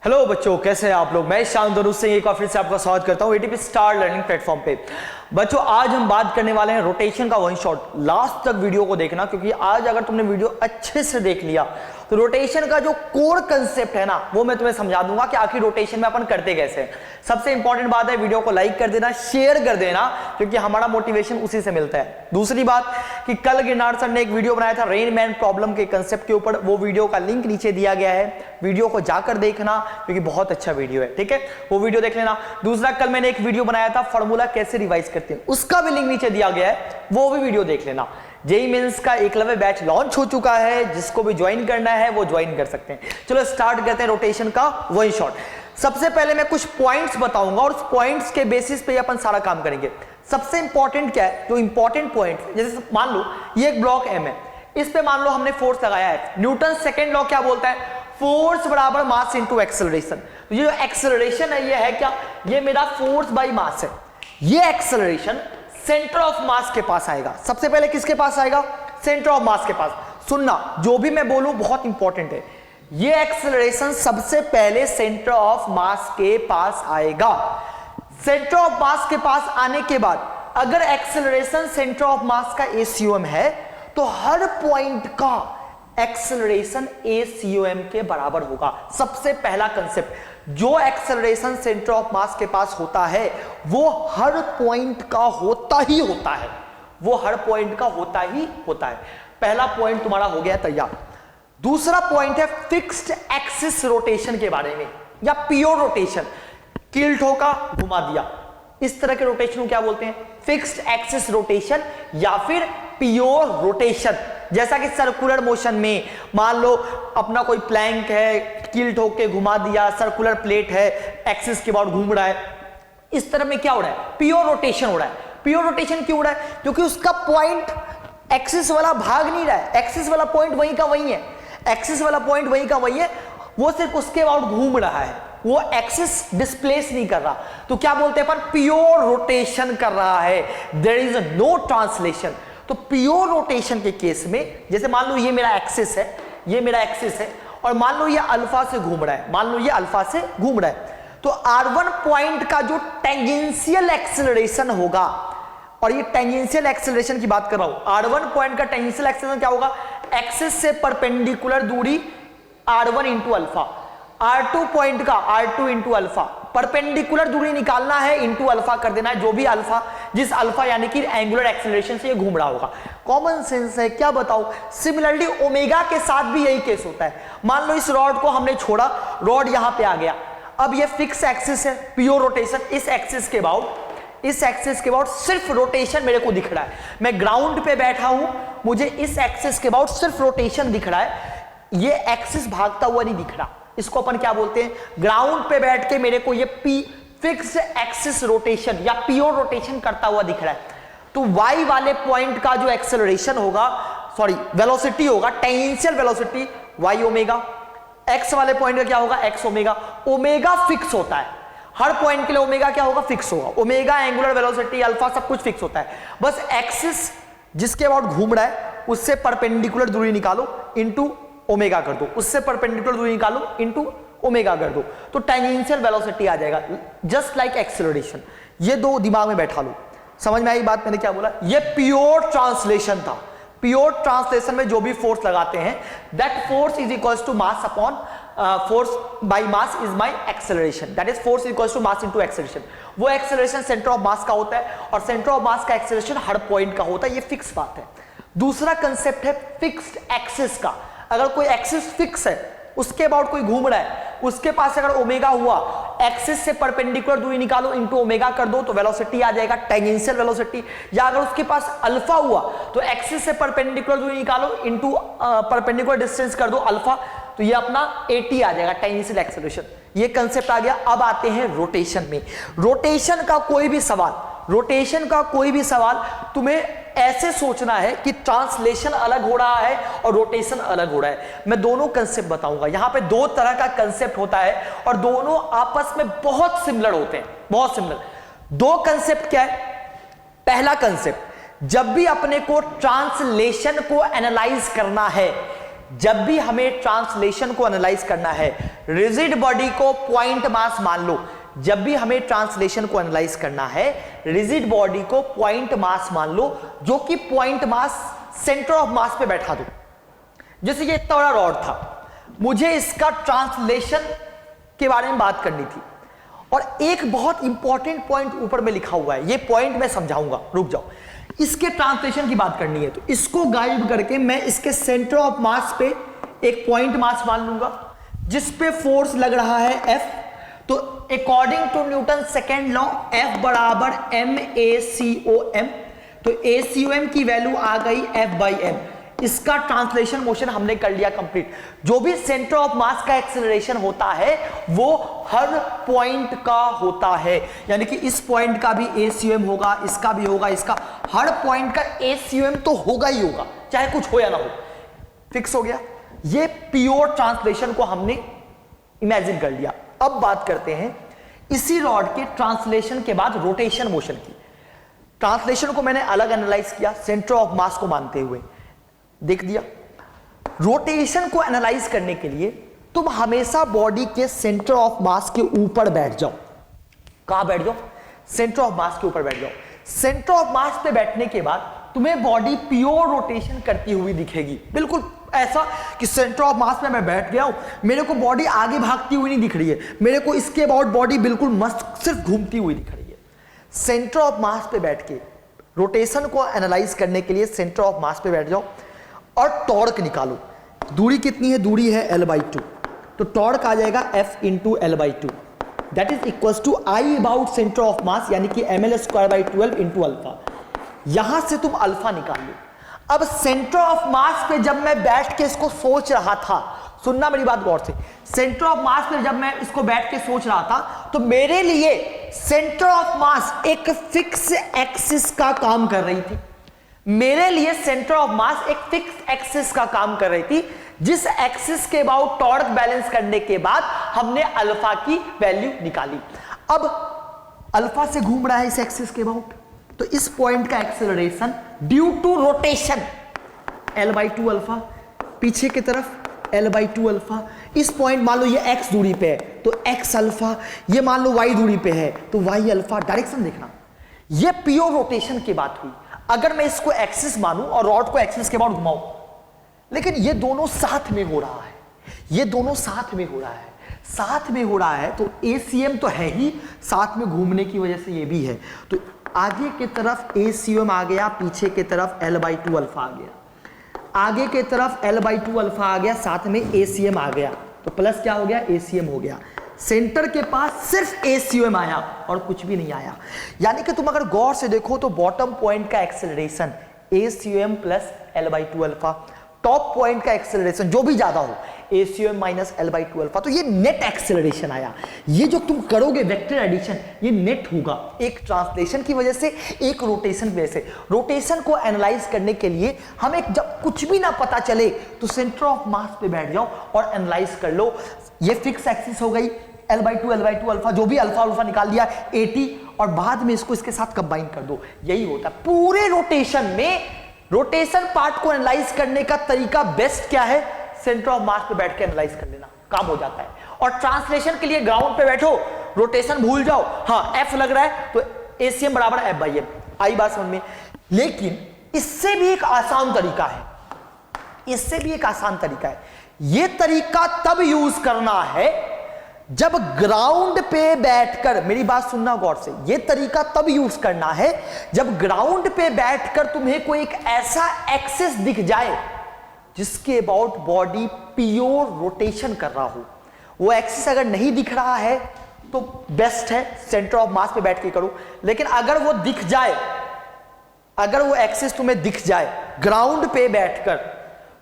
Hello बच्चों, कैसे हैं आप लोग। मैं शाम धनुष सिंह एक बार फिर से आपका स्वागत करता हूं एटीपी स्टार लर्निंग प्लेटफॉर्म पे। बच्चों, आज हम बात करने वाले हैं रोटेशन का वन शॉट। लास्ट तक वीडियो को देखना, क्योंकि आज अगर तुमने वीडियो अच्छे से देख लिया तो रोटेशन का जो कोर कंसेप्ट है ना, वो मैं तुम्हें समझा दूंगा कि आखिर रोटेशन में अपन करते कैसे हैं। सबसे इंपॉर्टेंट बात है, वीडियो को लाइक कर देना, शेयर कर देना, क्योंकि हमारा मोटिवेशन उसी से मिलता है। दूसरी बात कि कल गिरनार सर ने एक वीडियो बनाया था रेन मैन प्रॉब्लम के कंसेप्ट के ऊपर, वो वीडियो का लिंक नीचे दिया गया है, वीडियो को जाकर देखना, क्योंकि बहुत अच्छा वीडियो है। ठीक है, वो वीडियो देख लेना। दूसरा, कल मैंने एक वीडियो बनाया था फॉर्मूला कैसे रिवाइज करते हैं, उसका भी लिंक नीचे दिया गया है, वो भी वीडियो देख लेना। जेईई मेंस का एकलव्य बैच लॉन्च हो चुका है, जिसको भी ज्वाइन करना है वो ज्वाइन कर सकते हैं। चलो स्टार्ट करते हैं रोटेशन का वन शॉट। सबसे पहले मैं कुछ पॉइंट्स बताऊंगा और उस पॉइंट्स के बेसिस पे अपन सारा काम करेंगे। सबसे इंपॉर्टेंट क्या है, जो इंपॉर्टेंट पॉइंट, जैसे मान लो ये एक ब्लॉक एम है, इस पे मान लो हमने फोर्स लगाया है। न्यूटन सेकेंड लॉ क्या बोलता है, फोर्स बराबर मास इंटू एक्सेलरेशन। तो ये जो एक्सेलरेशन है, ये है क्या, ये मेरा फोर्स बाई मास है। ये एक्सेलरेशन सेंटर ऑफ मास के पास आएगा। सबसे पहले किसके पास आएगा, सेंटर ऑफ मास के पास। सुनना, जो भी मैं बोलूं बहुत इंपॉर्टेंट है। ये एक्सेलरेशन सबसे पहले सेंटर ऑफ मास के पास आएगा। सेंटर ऑफ मास के पास आने के बाद अगर एक्सेलरेशन सेंटर ऑफ मास का ACOM है, तो हर पॉइंट का एक्सेलरेशन ACOM के बराबर होगा। सबसे पहला कंसेप्ट, जो एक्सेलरेशन सेंटर ऑफ मास के पास होता है वो हर पॉइंट का होता ही होता है, वो हर पॉइंट का होता ही होता है। पहला पॉइंट तुम्हारा हो गया तैयार। दूसरा पॉइंट है फिक्स्ड एक्सिस रोटेशन के बारे में, या प्योर रोटेशन। कील ठोका, घुमा दिया, इस तरह के रोटेशन को क्या बोलते हैं, फिक्स्ड एक्सिस रोटेशन या फिर प्योर रोटेशन। जैसा कि सर्कुलर मोशन में मान लो अपना कोई प्लैंक है, कील ठोक के घुमा दिया, सर्कुलर प्लेट है, एक्सिस के बाद घूम रहा है, इस तरह में क्या हो रहा है, प्योर रोटेशन हो रहा है। प्योर रोटेशन क्यों हो रहा है, क्योंकि उसका पॉइंट एक्सिस वाला भाग नहीं रहा है, एक्सिस वाला पॉइंट वहीं का वहीं है, एक्सिस वाला पॉइंट वहीं का वहीं है, वो सिर्फ उसके अबाउट घूम रहा है, वो एक्सिस डिस्प्लेस नहीं कर रहा। तो क्या बोलते हैं अपन, प्योर रोटेशन कर रहा है, देयर इज नो ट्रांसलेशन। तो प्योर रोटेशन के केस में, जैसे मान लो ये मेरा एक्सिस है, ये मेरा एक्सिस है, और मान लो ये अल्फा से घूम रहा है, मान लो ये अल्फा से घूम रहा है, तो R1 पॉइंट का जो टेंजेंशियल एक्सेलरेशन होगा, और ये टेंजेंशियल एक्सेलरेशन की बात कर रहा हूं, R1 पॉइंट का टेंजेंशियल एक्सेलरेशन क्या होगा, एक्सिस से परपेंडिकुलर दूरी R1 into alpha. R2 point का R2 इंटू अल्फा, परपेंडिकुलर दूरी निकालना है, इंटू अल्फा कर देना है, जो भी अल्फा, जिस अल्फा यानी कि एंगुलर एक्सेलरेशन से ये घूम रहा होगा। कॉमन सेंस है, क्या बताऊं। सिमिलरली ओमेगा के साथ भी यही केस होता है। मान लो इस रॉड को हमने छोड़ा, रॉड यहां पे आ गया, अब ये फिक्स एक्सिस है, प्योर रोटेशन। इस एक्सिस के अबाउट सिर्फ रोटेशन मेरे को दिख रहा है। मैं ग्राउंड पे बैठा हूं, मुझे इस एक्सिस के अबाउट सिर्फ रोटेशन दिख रहा है, ये एक्सिस भागता हुआ नहीं दिख रहा। इसको अपन क्या बोलते हैं, ग्राउंड पे बैठ के मेरे को ये फिक्स्ड एक्सिस रोटेशन या प्योर रोटेशन करता हुआ दिख रहा है। तो y वाले पॉइंट का जो एक्सेलरेशन होगा, सॉरी वेलोसिटी होगा, tangential velocity y omega, x वाले पॉइंट का क्या होगा, x ओमेगा। ओमेगा फिक्स होता है हर पॉइंट के लिए, ओमेगा क्या होगा, फिक्स होगा। ओमेगा, एंगुलर वेलोसिटी, अल्फा, सब कुछ फिक्स होता है। बस एक्सिस जिसके अबाउट घूम रहा है उससे परपेंडिकुलर दूरी निकालो, इंटू ओमेगा कर दो, उससे परपेंडिकुलर दूरी निकालो, इंटू ओमेगा कर दो, तो टेंजेंशियल वेलोसिटी आ जाएगा, जस्ट लाइक एक्सेलरेशन। ये दो दिमाग में बैठा लो। समझ में आई बात मैंने क्या बोला, ये प्योर ट्रांसलेशन था। प्योर ट्रांसलेशन में जो भी फोर्स लगाते हैं, that force is equals to mass upon force by mass is my acceleration, that is force equals to mass into acceleration. वो एक्सेलरेशन सेंटर ऑफ मास का होता है, और सेंटर ऑफ मास का एक्सेलरेशन हर पॉइंट का होता है, ये फिक्स बात है। दूसरा कंसेप्ट है फिक्स्ड एक्सिस का। अगर कोई एक्सिस फिक्स है, उसके अबाउट कोई घूम रहा है, उसके पास अगर ओमेगा हुआ, एक्सिस से परपेंडिकुलर दूरी निकालो, इंटू ओमेगा कर दो, तो वेलोसिटी आ जाएगा टेंजेंशियल वेलोसिटी। या अगर उसके पास अल्फा हुआ, तो एक्सिस से परपेंडिकुलर दूरी निकालो, इंटू परपेंडिकुलर डिस्टेंस कर दो अल्फा, तो ये अपना AT आ जाएगा, टेंजेंशियल एक्सेलरेशन। ये कंसेप्ट आ गया। अब आते हैं रोटेशन में। रोटेशन का कोई भी सवाल तुम्हें ऐसे सोचना है कि ट्रांसलेशन अलग हो रहा है और रोटेशन अलग हो रहा है। मैं दोनों कंसेप्ट बताऊंगा। यहां पे दो तरह का कंसेप्ट होता है और दोनों आपस में बहुत सिमिलर होते हैं, बहुत सिमिलर। दो कंसेप्ट क्या है, पहला कंसेप्ट, जब भी अपने को ट्रांसलेशन को एनालाइज करना है, जब भी हमें ट्रांसलेशन को एनालाइज करना है, रिजिड बॉडी को पॉइंट मास मान लो, जब भी हमें ट्रांसलेशन को एनालाइज करना है, रिजिड बॉडी को पॉइंट मास मान लो, जो कि पॉइंट मास सेंटर ऑफ मास पे बैठा दो। जैसे ये इतना बड़ा रॉड था, मुझे इसका ट्रांसलेशन के बारे में बात करनी थी, और एक बहुत इंपॉर्टेंट पॉइंट ऊपर में लिखा हुआ है, ये पॉइंट मैं समझाऊंगा, रुक जाओ। इसके ट्रांसलेशन की बात करनी है, तो इसको गाइड करके मैं इसके सेंटर ऑफ मास पे एक पॉइंट मास मान लूंगा, जिस पे फोर्स लग रहा है F। तो according to Newton second law F बराबर MACOM, तो ACOM की वैल्यू आ गई F/m। इसका ट्रांसलेशन मोशन हमने कर लिया कंप्लीट। जो भी सेंटर ऑफ मास का एक्सेलरेशन होता है वो हर पॉइंट का होता है, यानी कि इस पॉइंट का भी ACOM होगा, इसका भी होगा, इसका हर पॉइंट का ACOM तो होगा ही होगा, चाहे कुछ हो या ना हो। फिक्स हो गया। ये प्योर ट्रांसलेशन को हमने इमेजिन कर लिया। अब बात करते हैं इसी रॉड के ट्रांसलेशन के बाद रोटेशन मोशन की। ट्रांसलेशन को मैंने अलग एनालाइज किया सेंटर ऑफ मास को मानते हुए, देख दिया। रोटेशन को एनालाइज करने के लिए तुम हमेशा बॉडी के सेंटर ऑफ मास के ऊपर बैठ जाओ। कहां बैठ जाओ? सेंटर ऑफ मास के ऊपर बैठ जाओ। सेंटर ऑफ मास पे बैठने के बाद तुम्हें बॉडी प्योर रोटेशन करती हुई दिखेगी, बिल्कुल ऐसा कि सेंटर ऑफ मास में मैं बैठ गया हूं, मेरे को बॉडी आगे भागती हुई नहीं दिख रही है, मेरे को इसके अबाउट बॉडी बिल्कुल मस्त सिर्फ घूमती हुई दिख रही है। सेंटर ऑफ मास पे बैठ के रोटेशन को एनालाइज करने के लिए सेंटर ऑफ मास पे बैठ जाओ और टॉर्क निकालो। दूरी कितनी है? दूरी है L/2, तो टॉर्क आ जाएगा F × L/2, that is equals to I about centre of mass, यानी कि mL²/12 × अल्फा। यहां से तुम अल्फा निकाल लो। अब सेंटर ऑफ मास पे जब मैं बैठ के इसको सोच रहा था, सुनना मेरी बात गौर से, सेंटर ऑफ मास पे जब मैं इसको बैठ के सोच रहा था तो मेरे लिए सेंटर ऑफ मास एक फिक्स एक्सिस का काम कर रही थी। मेरे लिए सेंटर ऑफ मास एक फिक्स एक्सिस का काम कर रही थी, जिस एक्सिस के अबाउट टॉर्क बैलेंस करने के बाद हमने अल्फा की वैल्यू निकाली। अब अल्फा से घूम रहा है इस एक्सिस के अबाउट, तो इस पॉइंट का acceleration due to rotation L/2 alpha, पीछे की तरफ L/2 अल्फा। इस पॉइंट मान लो ये x दूरी पे है तो x अल्फा, ये मान लो y दूरी पे है तो y अल्फा। डायरेक्शन देखना, ये प्योर रोटेशन की बात हुई। अगर मैं इसको एक्सिस मानूं और रॉड को एक्सिस के बाद घुमाऊं, लेकिन ये दोनों साथ में हो रहा है, ये दोनों साथ में हो रहा है, साथ में हो रहा है, तो ACM तो है ही, साथ में घूमने की वजह से ये भी है। तो आगे की तरफ ACM आ गया, पीछे की तरफ L/2 अल्फा आ गया, आगे की तरफ L/2 अल्फा आ गया, साथ में ACM आ गया, तो प्लस क्या हो गया? ACM हो गया। सेंटर के पास सिर्फ ACM आया और कुछ भी नहीं आया। यानी कि तुम अगर गौर से देखो तो बॉटम पॉइंट का acceleration ACM plus L/2 alpha, top point का एक्सेलरेशन जो भी ज्यादा हो ACM माइनस L/2 अल्फा, तो ये नेट एक्सेलरेशन आया। ये जो तुम करोगे वेक्टर एडिशन, ये नेट होगा, एक ट्रांसलेशन की वजह से, एक रोटेशन की वजह से। रोटेशन को एनालाइज करने के लिए हमें जब कुछ भी ना पता चले तो सेंटर ऑफ मास पे बैठ जाओ और एनालाइज कर लो। ये फिक्स एक्सिस हो गई, L/2 अल्फा, जो भी अल्फा अल्फा निकाल लिया 80, और बाद में इसको इसके साथ कंबाइन कर दो। यही होता है पूरे रोटेशन में। रोटेशन पार्ट को एनालाइज करने का तरीका बेस्ट क्या है? सेंटर ऑफ मास पे बैठ के एनालाइज कर लेना, काम हो जाता है। और ट्रांसलेशन के लिए ग्राउंड पे बैठो, रोटेशन भूल जाओ, हाँ F लग रहा है तो ACM बराबर F/m, आई बात समझ में। लेकिन इससे भी एक आसान तरीका है, इससे भी एक आसान तरीका है। यह तरीका तब यूज करना है जब ग्राउंड पे बैठकर, मेरी बात सुनना गौर से, यह तरीका तब यूज करना है जब ग्राउंड पे बैठकर तुम्हें कोई एक ऐसा एक्सिस दिख जाए जिसके अबाउट बॉडी प्योर रोटेशन कर रहा हो। वो एक्सिस अगर नहीं दिख रहा है तो बेस्ट है सेंटर ऑफ मास पे बैठ के करो, लेकिन अगर वो दिख जाए, अगर वो एक्सिस तुम्हें दिख जाए ग्राउंड पे बैठकर,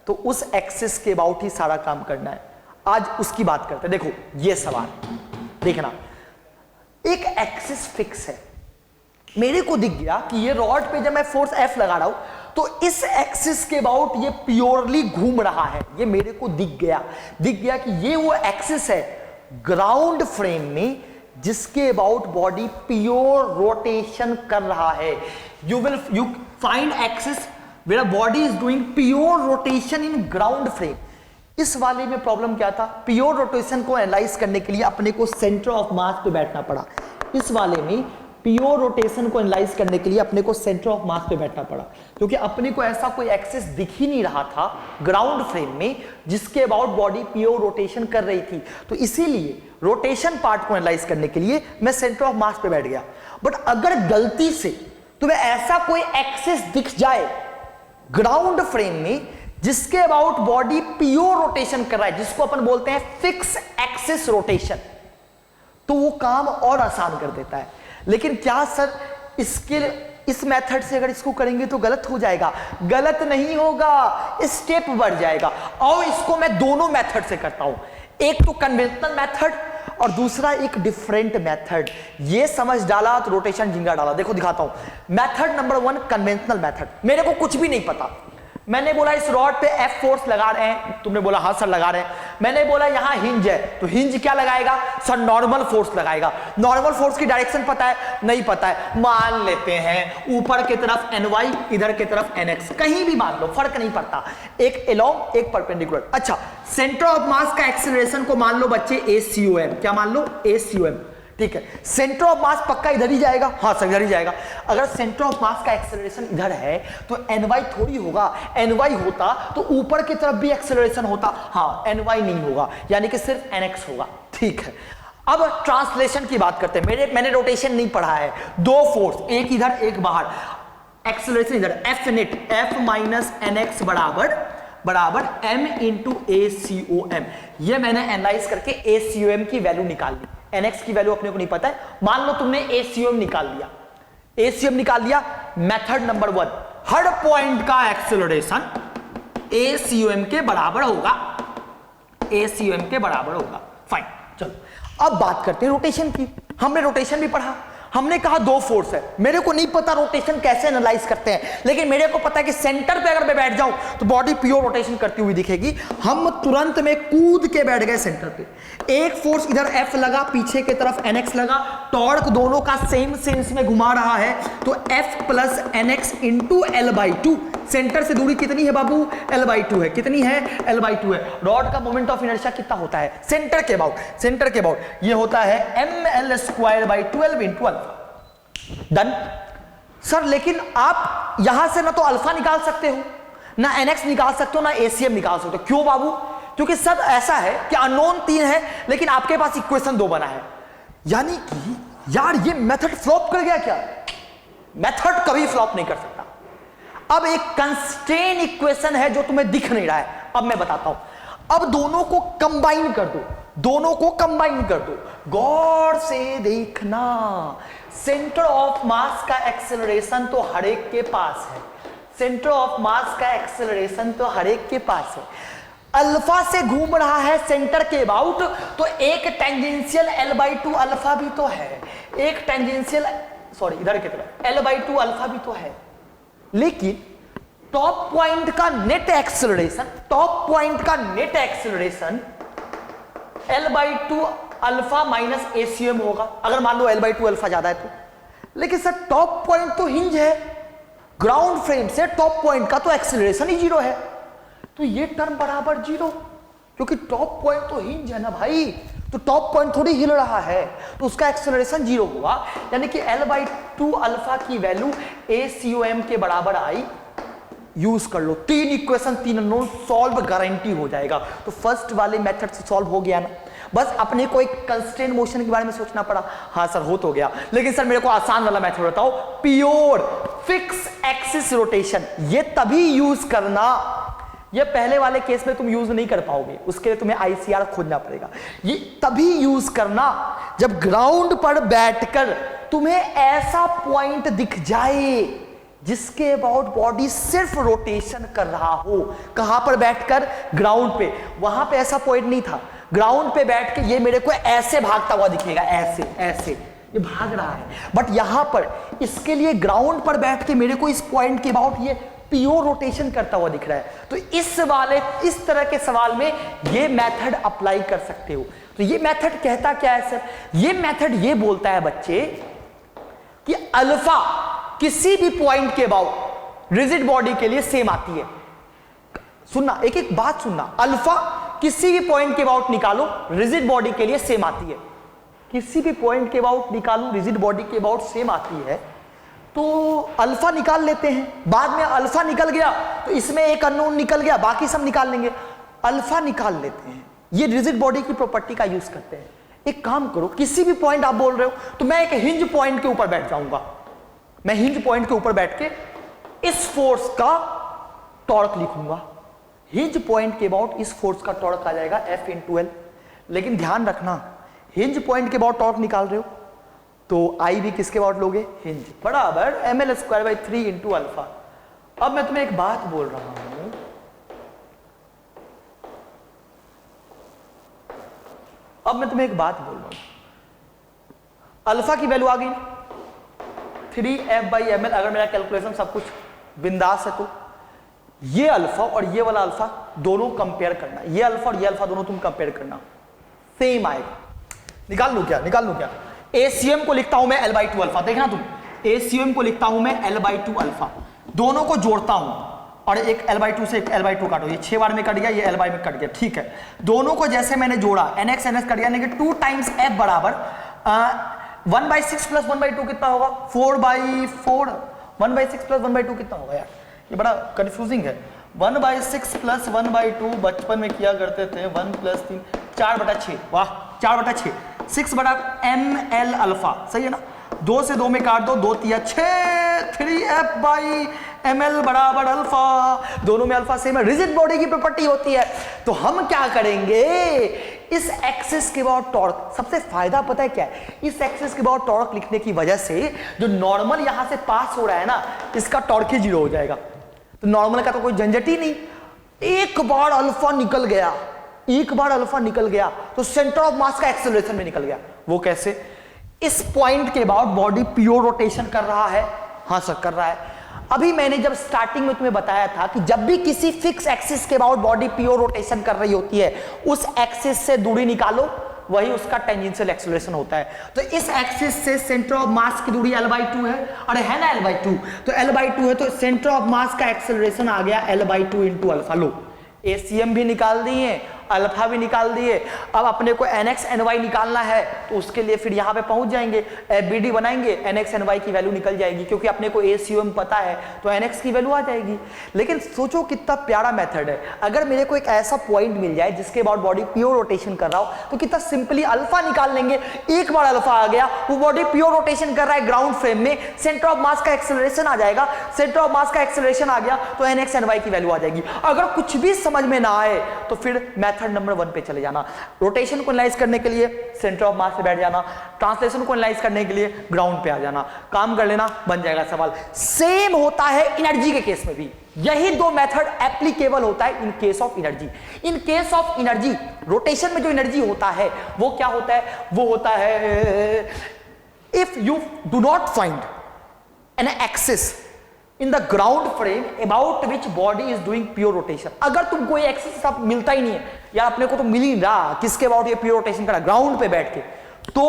तो उस एक्सिस के अबाउट ही सारा काम करना है। आज उसकी बात करते हैं। देखो ये सवाल देखना, एक एक्सिस फिक्स है, मेरे को दिख गया कि ये रॉड पे जब मैं फोर्स F लगा रहा हूं तो इस एक्सिस के अबाउट ये प्योरली घूम रहा है, ये मेरे को दिख गया कि ये वो एक्सिस है ग्राउंड फ्रेम में जिसके अबाउट बॉडी प्योर रोटेशन कर रहा है। You find axis where body is doing pure rotation in ground frame. इस वाले में प्रॉब्लम क्या था, प्योर रोटेशन को एनालाइज करने के लिए अपने को सेंटर ऑफ मास पे बैठना पड़ा। इस वाले में प्योर रोटेशन को एनालाइज करने के लिए अपने को सेंटर ऑफ मास पे बैठना पड़ा, क्योंकि अपने को ऐसा कोई एक्सिस दिख ही नहीं रहा था ग्राउंड फ्रेम में जिसके अबाउट बॉडी प्योर रोटेशन कर रही थी। तो इसीलिए रोटेशन पार्ट को एनालाइज करने के लिए मैं सेंटर ऑफ मास पे बैठ गया। बट अगर गलती से तुम्हें ऐसा कोई एक्सिस दिख जाए ग्राउंड फ्रेम में जिसके अबाउट बॉडी प्योर रोटेशन कर रहा है, जिसको अपन बोलते हैं फिक्स एक्सिस रोटेशन, तो वो काम और आसान कर देता है। लेकिन क्या सर इस मेथड से अगर इसको करेंगे तो गलत हो जाएगा? गलत नहीं होगा, स्टेप बढ़ जाएगा। और इसको मैं दोनों मेथड से करता हूं, एक तो कन्वेंशनल मेथड और दूसरा एक डिफरेंट मेथड। ये समझ डाला तो रोटेशन झिंगा डाला। देखो दिखाता हूं। Method number 1 conventional method. मेरे को कुछ भी नहीं पता, मैंने बोला इस रॉड पे F फोर्स लगा रहे हैं, तुमने बोला हाँ सर लगा रहे हैं। मैंने बोला यहां हिंज है, तो हिंज क्या लगाएगा सर? नॉर्मल फोर्स लगाएगा। नॉर्मल फोर्स की डायरेक्शन पता है? नहीं पता है। मान लेते हैं ऊपर की तरफ Ny, इधर की तरफ Nx, कहीं भी मान लो, फर्क नहीं पड़ता, एक एलोंग एक परपेंडिकुलर। अच्छा, सेंटर ऑफ मास का एक्सीलरेशन को मान लो बच्चे ACOM। क्या मान लो? ACOM। ठीक है, सेंटर ऑफ मास पक्का इधर ही जाएगा? हाँ सर इधर ही जाएगा। अगर सेंटर ऑफ मास का एक्सेलरेशन इधर है तो Ny थोड़ी होगा, Ny होता तो ऊपर की तरफ भी एक्सेलरेशन होता। हाँ, Ny नहीं होगा, यानी कि सिर्फ Nx होगा। ठीक है, अब ट्रांसलेशन की बात करते हैं। मैंने रोटेशन नहीं पढ़ा है। दो फोर्स, एक इधर एक बाहर, एक्सेलरेशन इधर, F net, F minus Nx बराबर m इंटू ACOM। ये मैंने एनालाइज करके ACOM की वैल्यू निकाल ली। Nx की वैल्यू अपने को नहीं पता है, मान लो तुमने ACOM निकाल लिया। ACOM निकाल लिया। मेथड नंबर 1, हर पॉइंट का एक्सेलरेशन ACOM के बराबर होगा, ACOM के बराबर होगा। फाइन, चलो अब बात करते हैं रोटेशन की। हमने रोटेशन भी पढ़ा, हमने कहा दो फोर्स है। मेरे को नहीं पता रोटेशन कैसे एनालाइज करते हैं, लेकिन मेरे को पता है कि सेंटर पे अगर मैं बैठ जाऊं तो बॉडी प्योर रोटेशन करती हुई दिखेगी। हम तुरंत में कूद के बैठ गए सेंटर पे। एक फोर्स इधर F लगा, पीछे की तरफ NX लगा, टॉर्क दोनों का सेम सेंस में घुमा रहा है, तो F plus NX into L/2। Centre से दूरी कितनी है बाबू? L/2 है। कितनी है? L/2 है। रॉड का मोमेंट ऑफ इनर्शिया कितना होता है सेंटर के अबाउट? ये होता है mL²/12 into alpha. Done sir, लेकिन आप यहां से ना तो अल्फा निकाल सकते हो, ना NX निकाल सकते हो, ना ACM निकाल सकते हो। क्यों बाबू? क्योंकि सर ऐसा है कि अननोन 3 है, लेकिन आपके पास इक्वेशन 2 बना है। यानी कि यार ये मेथड फ्लॉप कर गया क्या? मेथड कभी फ्लॉप नहीं कर सकता। अब एक कंस्ट्रेन इक्वेशन है जो तुम्हें दिख नहीं रहा है, अब मैं बताता हूं। अब दोनों को कंबाइन कर दो, गौर से देखना। सेंटर ऑफ मास का एक्सेलरेशन तो हर एक के पास है, अल्फा से घूम रहा है सेंटर के अबाउट, तो एक टेंजेंशियल L/2 अल्फा भी तो है, एक टेंजेंशियल इधर की तरफ L/2 अल्फा भी तो है। लेकिन टॉप पॉइंट का net acceleration L/2 alpha minus ACM होगा, अगर मान लो L/2 अल्फा ज्यादा है तो। लेकिन सर टॉप पॉइंट तो हिंज है, ग्राउंड फ्रेम से टॉप पॉइंट का तो एक्सेलरेशन ही 0 है, तो ये टर्म बराबर 0, क्योंकि टॉप पॉइंट तो हिंज है ना भाई, तो टॉप पॉइंट थोड़ी हिल रहा है, तो उसका एक्सेलरेशन 0 होगा। यानी कि L/2 अल्फा की वैल्यू ACOM के बराबर आई। यूज कर लो, 3 इक्वेशन 3 अननोन, सॉल्व गारंटी हो जाएगा। तो फर्स्ट वाले मेथड से सॉल्व हो गया ना, बस अपने को एक कंस्ट्रेंट मोशन के बारे में सोचना पड़ा। हाँ सर हो तो गया, लेकिन सर मेरे को आसान वाला मेथड बताओ, प्योर फिक्स एक्सिस रोटेशन। ये तभी यूज करना, ये पहले वाले केस में तुम यूज नहीं कर पाओगे, उसके लिए तुम्हें ICR खोजना पड़ेगा। ये तभी यूज करना जब ग्राउंड पर बैठकर तुम्हें ऐसा पॉइंट दिख जाए जिसके अबाउट बॉडी सिर्फ रोटेशन कर रहा हो। कहां पर बैठकर? ग्राउंड पे। वहां पे ऐसा पॉइंट नहीं था, ग्राउंड पे बैठ के ये मेरे को ऐसे भागता हुआ दिखेगा, ऐसे ये भाग रहा है। बट यहां पर इसके लिए ग्राउंड पर बैठ के मेरे को इस पॉइंट के अबाउट ये प्योर रोटेशन करता हुआ दिख रहा है। तो इस तरह के सवाल में ये मेथड अप्लाई कर सकते हो। तो ये मेथड कहता क्या है सर? ये मेथड ये बोलता है बच्चे कि अल्फा किसी भी पॉइंट के अबाउट रिजिड बॉडी के लिए सेम आती है। सुनना, एक एक बात सुनना, अल्फा किसी भी पॉइंट के अबाउट निकालो, रिजिड बॉडी के लिए सेम आती है। किसी भी पॉइंट के अबाउट निकालो, रिजिड बॉडी के अबाउट सेम आती है, तो अल्फा निकाल लेते हैं। बाद में अल्फा निकल गया तो इसमें एक अननोन निकल गया, बाकी सब निकाल लेंगे। अल्फा निकाल लेते हैं, ये रिजिड बॉडी की प्रॉपर्टी का यूज करते हैं। एक काम करो, किसी भी पॉइंट आप बोल रहे हो तो मैं एक हिंज पॉइंट के ऊपर बैठ जाऊंगा। मैं हिंज पॉइंट के ऊपर बैठ के इस फोर्स का टॉर्क लिखूंगा। हिंज पॉइंट के अबाउट इस फोर्स का टॉर्क आ जाएगा F × L। लेकिन ध्यान रखना, हिंज पॉइंट के अबाउट टॉर्क निकाल रहे हो तो I भी किसके अबाउट लोगे, हिंज बराबर ml² × अल्फा। अब मैं तुम्हें एक बात बोल रहा हूं, अल्फा की वैल्यू आ गई 3F/ml। अगर मेरा कैलकुलेशन सब कुछ बिंदास है तो ये अल्फा और ये वाला अल्फा दोनों कंपेयर करना, ये अल्फा और ये अल्फा दोनों तुम कंपेयर करना, सेम आएगा। निकाल लूं क्या? ACM को लिखता हूं मैं L/2 अल्फा। देखना तुम, ACM को लिखता हूं मैं L/2 अल्फा। दोनों को जोड़ता हूं और एक L/2 से एक L/2 काटो, ये 6 बार में कट गया, ये L में कट गया, ठीक है। दोनों को जैसे मैंने जोड़ा, NX कट गया, यानी कि 2 टाइम्स F बराबर 1/6 + 1/2 कितना होगा, 4/4। 1/6 + 1/2 कितना होगा यार, ये बड़ा कंफ्यूजिंग है। 1/6 + 1/2 बचपन में किया करते थे, 1 + 3 4/6। वाह, 4/6 6/ml अल्फा, सही है ना। 2 से 2 में काट दो, 2 × 6 3F/ml बराबर अल्फा। दोनों में अल्फा सेम है, रिजिड बॉडी की प्रॉपर्टी होती है। तो हम क्या करेंगे, इस एक्सिस के अबाउट टॉर्क, सबसे फायदा पता है क्या है, इस एक्सिस के अबाउट टॉर्क लिखने की वजह से जो नॉर्मल यहां से पास हो रहा है ना, इसका टॉर्क ही 0 हो जाएगा। तो नॉर्मल का तो कोई झंझट ही नहीं। एक बार अल्फा निकल गया तो सेंटर ऑफ मास का एक्सेलरेशन में निकल गया। वो कैसे, इस पॉइंट के बाद बॉडी प्योर रोटेशन कर रहा है। हाँ सर कर रहा है। अभी मैंने जब स्टार्टिंग में तुम्हें बताया था कि जब भी किसी फिक्स एक्सिस के बाद बॉडी प्योर रोटेशन कर रही होती है, उस एक्सिस से दूरी निकालो, वही उसका टेंजेंशियल एक्सेलरेशन होता है। तो इस एक्सिस से सेंटर ऑफ मास की दूरी L/2 है, अरे है ना L/2, तो L/2 है, तो सेंटर ऑफ मास का एक्सेलरेशन आ गया L/2 × अल्फा। लो, ACM भी निकाल दिए, अल्फा भी निकाल दिए। अब अपने को NX NY निकालना है, तो उसके लिए फिर यहां पे पहुंच जाएंगे, FBD बनाएंगे, NX NY की वैल्यू निकल जाएगी, क्योंकि अपने को ACM पता है तो NX की वैल्यू आ जाएगी। लेकिन सोचो कितना प्यारा मेथड है। अगर मेरे को एक ऐसा पॉइंट मिल जाए जिसके बाद बॉडी प्योर रोटेशन कर रहा हो, तो कितना सिंपली अल्फा निकाल लेंगे। एक बार अल्फा आ गया, वो बॉडी प्योर रोटेशन कर रहा है ग्राउंड फ्रेम में, सेंटर ऑफ मास का एक्सेलरेशन आ जाएगा। सेंटर ऑफ मास का एक्सेलरेशन आ गया तो NX NY की वैल्यू आ जाएगी। अगर कुछ भी समझ में ना आए तो फिर मेथड नंबर 1 पे चले जाना। रोटेशन को एनालाइज करने के लिए सेंटर ऑफ मास पे बैठ जाना, ट्रांसलेशन को एनालाइज करने के लिए ग्राउंड पे आ जाना, काम कर लेना, बन जाएगा सवाल। सेम होता है एनर्जी के केस में भी, यही 2 मेथड एप्लीकेबल होता है in case of energy. In case of energy, rotation में जो एनर्जी होता है वो क्या होता है, वो होता है if you do not find an axis in the ground frame about which body is doing pure rotation। अगर तुम कोई एक्सिस अब मिलता ही नहीं है, या अपने को तो मिल ही रहा किसके अबाउट ये प्योर रोटेशन करा ग्राउंड पे बैठ के, तो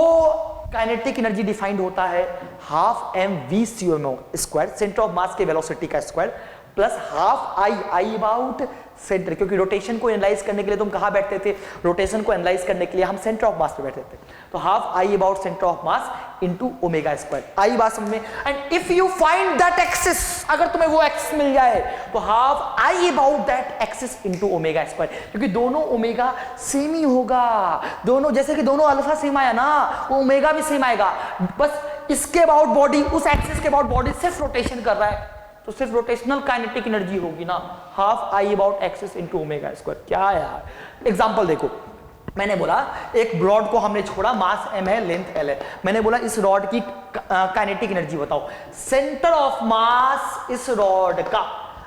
काइनेटिक एनर्जी डिफाइंड होता है 12 mv/c² सेंटर ऑफ मास के वेलोसिटी का square plus 12 I about centre, क्योंकि रोटेशन को एनालाइज करने के लिए तुम कहां बैठते थे, रोटेशन को एनालाइज करने के लिए हम सेंटर ऑफ मास पे बैठते थे। तो 12 I about centre of mass into ω²। आई बात समझ में। And if you find that axis, अगर तुम्हें वो एक्सिस मिल जाए तो 12 I about that axis into ω², क्योंकि दोनों ओमेगा सेम ही होगा। दोनों जैसे कि दोनों अल्फा सेम आया ना, वो ओमेगा भी सेम आएगा। बस इसके अबाउट बॉडी, उस एक्सिस के अबाउट बॉडी सिर्फ रोटेशन कर रहा है, तो सिर्फ रोटेशनल काइनेटिक एनर्जी होगी ना, 12 I अबाउट एक्सिस इनटू ω²। क्या यार, एग्जांपल देखो, मैंने बोला एक रॉड को हमने छोड़ा, मास m है, लेंथ l है। मैंने बोला इस रॉड की काइनेटिक एनर्जी बताओ, सेंटर ऑफ मास इस रॉड का।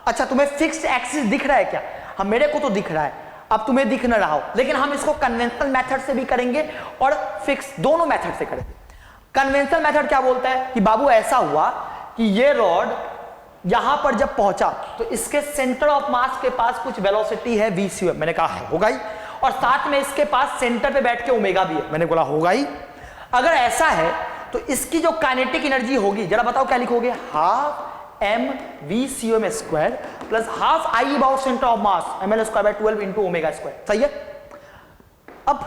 अच्छा, तुम्हें फिक्स्ड एक्सिस दिख रहा है क्या? हम, मेरे को तो दिख रहा है, अब तुम्हें दिख न रहा हो, लेकिन हम इसको कन्वेंशनल मेथड से भी करेंगे और फिक्स, दोनों मेथड से करेंगे। कन्वेंशनल मेथड क्या बोलता है कि बाबू ऐसा हुआ कि ये रॉड यहां पर जब पहुंचा तो इसके सेंटर ऑफ मास के पास कुछ वेलोसिटी है v/c²। मैंने कहा होगा ही, और साथ में इसके पास सेंटर पे बैठ के ओमेगा भी है। मैंने बोला होगा ही। अगर ऐसा है तो इसकी जो काइनेटिक एनर्जी होगी, जरा बताओ क्या लिखोगे, 12 mv/c² plus 12 I about centre of mass ml² / 12 into ω²। सही है, अब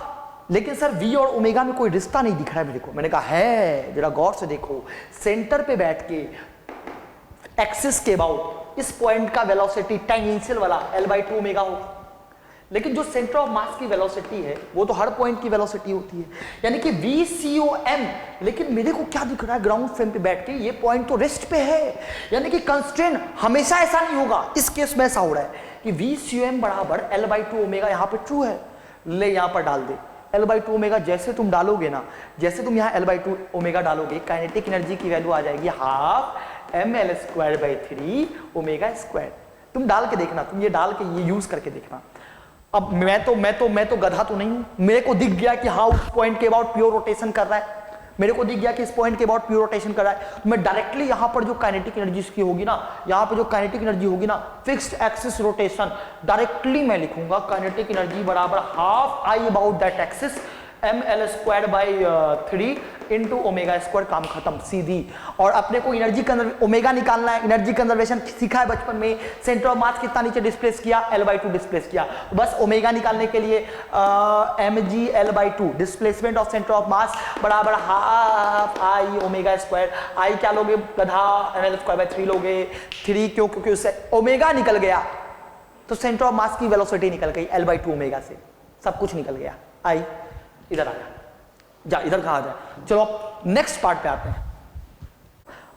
लेकिन सर v और ओमेगा में कोई रिश्ता नहीं दिख रहा है मेरे को। मैंने कहा है, जरा गौर से देखो, सेंटर पे बैठ के एक्सिस के अबाउट इस पॉइंट का वेलोसिटी टेंजेंशियल वाला L/2 ओमेगा हो, लेकिन जो सेंटर ऑफ मास की वेलोसिटी है वो तो हर पॉइंट की वेलोसिटी होती है, यानी कि VCOM। लेकिन मेरे को क्या दिख रहा है ग्राउंड फ्रेम पे बैठ के, ये पॉइंट तो रेस्ट पे है, यानी कि कंस्ट्रेंट हमेशा ऐसा नहीं होगा। इस केस में ऐसा हो रहा है कि VCOM बराबर L/2 ओमेगा, यहां पे ट्रू है, ले यहां पर डाल दे L/2 ओमेगा। जैसे तुम डालोगे ना, जैसे तुम यहाँ L/2 ओमेगा डालोगे, काइनेटिक एनर्जी की वैल्यू आ जाएगी ½ mL²/3 ओमेगा स्क्वायर। तुम डाल के देखना, तुम ये डाल के ये यूज करके देखना। अब मैं तो गधा तो नहीं हूं, मेरे को दिख गया कि हाँ उस पॉइंट के अबाउट प्योर रोटेशन कर रहा है, मेरे को दिख गया कि इस पॉइंट के अबाउट प्योर रोटेशन कर रहा है, तो मैं डायरेक्टली यहां पर जो काइनेटिक एनर्जी की होगी ना, यहां पर जो काइनेटिक एनर्जी होगी ना, फिक्स्ड एक्सिस रोटेशन, डायरेक्टली मैं लिखूंगा काइनेटिक एनर्जी बराबर ½ I about that axis mL²/3 into omega square. काम खत्म, सीधी। और अपने को एनर्जी ओमेगा निकालना है, एनर्जी कंजर्वेशन सीखा है बचपन में, सेंटर ऑफ मास कितना नीचे डिस्प्लेस किया, L/2 डिस्प्लेस किया, बस ओमेगा निकालने के लिए mg L/2 displacement of centre of मास बराबर ½ I ओमेगा स्क्वायर। आई क्या लोगे गधा, mL²/3 लोगे, 3 क्यों, क्योंकि उससे ओमेगा निकल गया तो सेंटर ऑफ मास की वेलोसिटी निकल गई L/2 ओमेगा से, सब कुछ निकल गया। आई इधर आया, जा इधर कहा जाए। चलो नेक्स्ट पार्ट पे आते हैं।